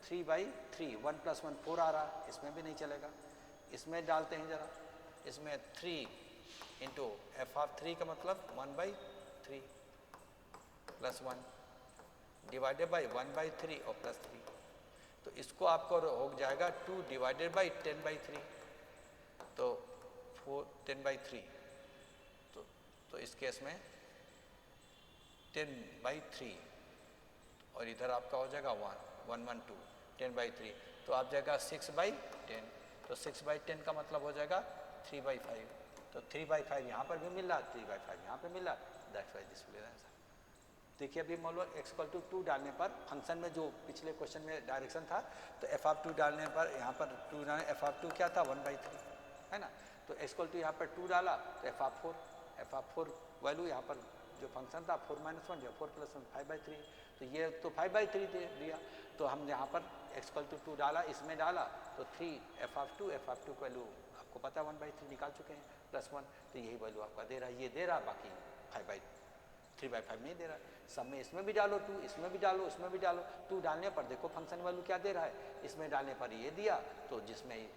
3/3, 1 + 1 4 आ रहा है, इसमें भी नहीं चलेगा। इसमें डालते हैं ज़रा, इसमें 3 इंटू f(3) का मतलब 1/3 + 1 डिवाइडेड बाई 1/3 और +3, तो इसको आपको हो जाएगा 2 डिवाइडेड बाई 10/3, तो 10/3, तो इस केस में 10/3 और इधर आपका हो जाएगा 112 10/3, तो आप जाएगा 6/10, तो 6/10 का मतलब हो जाएगा 3/5, तो 3/5 यहाँ पर भी मिल रहा, 3/5 यहाँ पर मिल रहा, that's why this will answer. देखिए अभी मान लो x = 2 डालने पर फंक्शन में जो पिछले क्वेश्चन में डायरेक्शन था, तो f(2) डालने पर यहाँ पर 2 डालने, f(2) क्या था 1/3 है ना, तो x यहाँ पर 2 डाला तो f(4) वैल्यू यहाँ पर जो फंक्शन था 4 - 1 जो 4 + 1 5/3, तो ये तो 5/3 दे दिया, तो हम यहाँ पर x = 2 डाला, इसमें डाला तो 3 f(2) की वैल्यू आपको पता है 1/3 निकाल चुके हैं +1, तो यही वैल्यू आपका दे रहा है, ये दे रहा, बाकी 3/5 नहीं दे रहा है। सब में इसमें भी डालो 2, इसमें भी डालो, इसमें भी डालो, 2 डालने पर देखो फंक्शन वैल्यू क्या दे रहा है, इसमें डालने पर ये दिया, तो जिसमें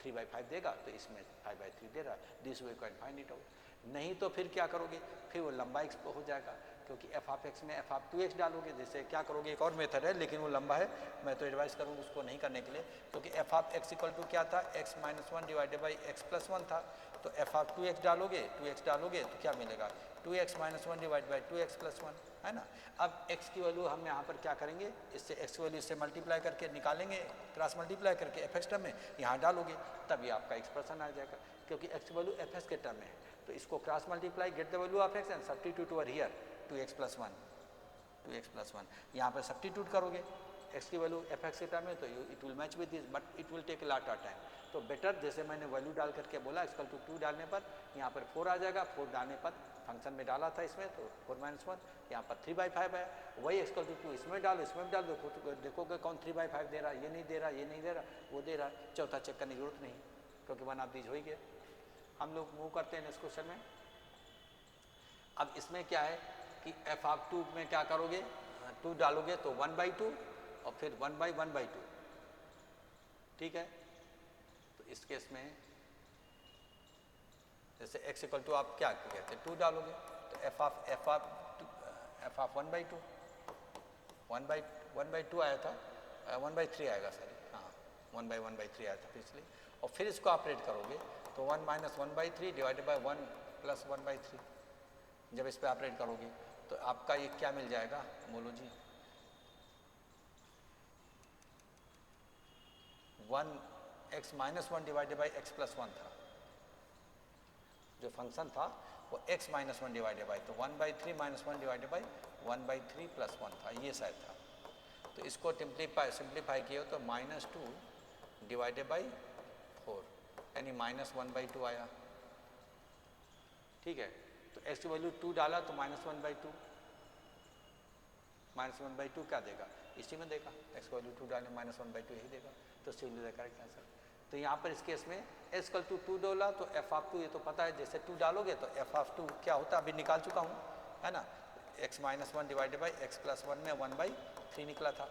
3/5 देगा तो इसमें 5/3 दे रहा है, this way can find it out. नहीं तो फिर क्या करोगे, फिर वो लंबा x हो जाएगा, क्योंकि f(x) में f(2x) डालोगे, जैसे क्या करोगे, एक और मेथड है लेकिन वो लंबा है, मैं तो एडवाइस करूँगा उसको नहीं करने के लिए, क्योंकि f(x) = क्या था, x - 1 डिवाइडेड बाई x + 1 था, तो f(2x) डालोगे, 2x डालोगे तो क्या मिलेगा, 2x - 1 डिवाइड बाई 2x + 1 है ना। अब x की वैल्यू हम यहाँ पर क्या करेंगे, इससे x की वैल्यू इससे मल्टीप्लाई करके निकालेंगे, क्रॉस मल्टीप्लाई करके f(x) टर्म में यहाँ डालोगे, तभी आपका एक्सप्रेशन आ जाएगा, क्योंकि x की वैल्यू f(x) के टर्म में है, तो इसको cross multiply, get the value of x and substitute over here 2x + 1 यहाँ पर सब्स्टिट्यूट करोगे, x की वैल्यू f(x) के टर्म में, तो it will match with this, but it will take a lot of time, तो बेटर जैसे मैंने वैल्यू डाल करके बोला x = 2 डालने पर यहाँ पर 4 आ जाएगा, 4 डालने पर फंक्शन में डाला था इसमें, तो 4 - 1 यहाँ पर 3/5 है, वही x = 2 इसमें डालो, इसमें भी डाल दो, देखोगे कौन 3/5 दे रहा है, ये नहीं दे रहा, ये नहीं दे रहा, वो दे रहा, चौथा चेक करने की जरूरत नहीं, क्योंकि 1 ऑफ दीज हो ही गया। हम लोग मूव करते हैं नेक्स्ट क्वेश्चन में। अब इसमें क्या है कि f(2) में क्या करोगे, 2 डालोगे तो 1/2 और फिर 1/1/2, ठीक है, तो इस केस में जैसे x = आप क्या कहते हैं 2 डालोगे, तो f(1/2) आया था, 1/3 आएगा, सॉरी हाँ 1/1/3 आया था पिछले, और फिर इसको ऑपरेट करोगे तो 1 - 1/3 डिवाइडेड बाई 1 + 1/3, जब इस पर ऑपरेट करोगे तो आपका ये क्या मिल जाएगा, बोलो जी, 1x - 1 डिवाइडेड बाई x + 1 था, जो फंक्शन था वो x - 1 डिवाइडेड बाई, तो 1/3 - 1 डिवाइडेड बाई 1/3 + 1 था, ये शायद था, तो इसको सिंप्लीफाई किए तो -2 डिवाइडेड बाई 4 यानी -1/2 आया, ठीक है, तो x की वैल्यू 2 डाला तो -1/2 क्या देगा, इसी में देगा, x की वैल्यू 2 डालने -1/2 यही देगा, तो सिंपली करेक्ट आंसर। तो यहाँ पर इस केस में x = 2 डाला तो f(2) ये तो पता है, जैसे 2 डालोगे तो f(2) क्या होता है, अभी निकाल चुका हूँ है ना, x - 1 डिवाइडेड बाई x + 1 में 1/3 निकला था,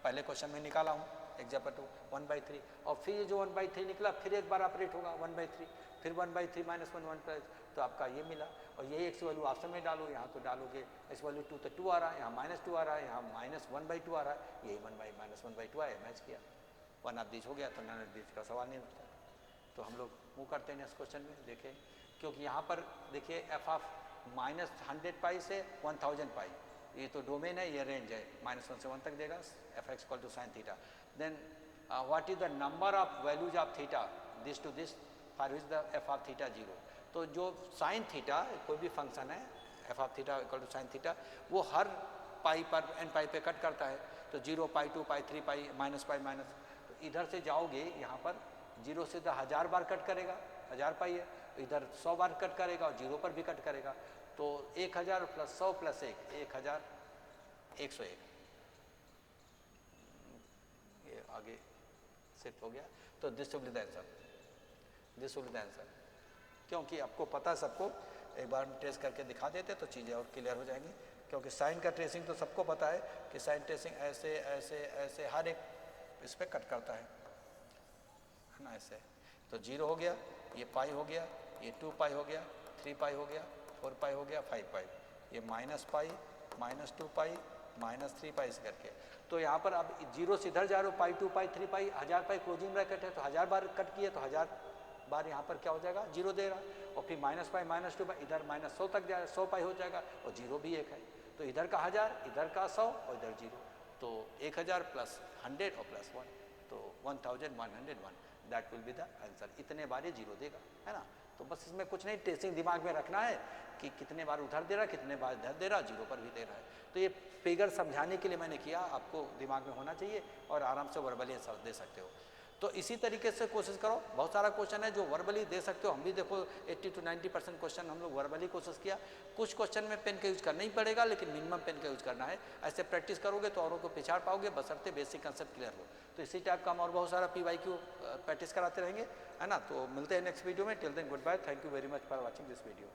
पहले क्वेश्चन में निकाला हूँ एग्जाम्पल 2 1/3, और फिर ये जो 1/3 निकला फिर एक बार ऑपरेट होगा 1/3, फिर 1/3 - 1 तो आपका ये मिला, और यही x वैल्यू ऑप्शन में डालो, यहाँ तो डालोगे x वैल्यू 2 तो 2 आ रहा है, यहाँ -2 आ रहा है, यहाँ -1/2 आ रहा है, यही 1/-1/2 आया, मैच किया, 1 ऑफ दिस हो गया, तो नन ऑफ दिस का सवाल नहीं उठता। तो हम लोग मूव करते हैं नेक्स्ट क्वेश्चन में, देखें, क्योंकि यहाँ पर देखिए f(-100π से 1000π, ये तो डोमेन है, ये रेंज है, -1 से 1 तक देगा, f(x = sin θ), then what is the number of values of theta this to this for which the f (θ) 0, तो जो sin θ कोई भी फंक्शन है f (θ = sin θ, वो हर पाई पर n π पे कट करता है, तो 0π 2π 3π -π तो इधर से जाओगे यहाँ पर 0 से तो 1000 बार कट करेगा, 1000π है, इधर 100 बार कट करेगा और 0 पर भी कट करेगा, तो 1000 + 100 + 1 1101, ये आगे शिफ्ट हो गया, तो this will be the answer, this will be the answer, क्योंकि आपको पता है सबको, एक बार हम टेस्ट करके दिखा देते तो चीज़ें और क्लियर हो जाएंगी। क्योंकि साइन का ट्रेसिंग तो सबको पता है कि साइन ट्रेसिंग ऐसे ऐसे ऐसे हर एक इस पर कट करता है ना, ऐसे। तो 0 हो गया, ये पाई हो गया, ये 2 पाई हो गया, 3 पाई हो गया, 4 पाई हो गया, 5 पाई, ये माइनस पाई, माइनस 2 पाई, माइनस 3 पाई से करके। तो यहाँ पर अब 0 से इधर जा रहे हो, पाई 2 पाई 3 पाई, 1000 पाई क्लोजिंग ब्रैकेट है, तो 1000 बार कट किए तो 1000 बार यहाँ पर क्या हो जाएगा, 0 देगा। और फिर माइनस पाई माइनस 2 पाई, इधर माइनस 100 तक जाएगा, 100 पाई हो जाएगा, और 0 भी एक है। तो इधर का 1000, इधर का 100 और इधर 0, तो 1000 प्लस 100 और प्लस 1, तो 1101, that will be the answer. इतने बार ये 0 देगा, है ना। तो बस इसमें कुछ नहीं, ट्रेसिंग दिमाग में रखना है कि कितने बार उधर दे रहा, कितने बार इधर दे रहा, 0 पर भी दे रहा है। तो ये फिगर समझाने के लिए मैंने किया, आपको दिमाग में होना चाहिए और आराम से वर्बली आंसर दे सकते हो। तो इसी तरीके से कोशिश करो। बहुत सारा क्वेश्चन है जो वर्बली दे सकते हो, हम भी देखो 80 to 90% क्वेश्चन हम लोग वर्बली कोशिश किया। कुछ क्वेश्चन में पेन का यूज करना ही पड़ेगा, लेकिन मिनिमम पेन का यूज करना है। ऐसे प्रैक्टिस करोगे तो औरों को पिछाड़ पाओगे, बशर्ते बेसिक कंसेप्ट क्लियर हो। तो इसी टाइप का हम और बहुत सारा PYQ प्रैक्टिस कराते रहेंगे, है ना। तो मिलते हैं नेक्स्ट वीडियो में। Till then good bye, thank you very much for watching this video.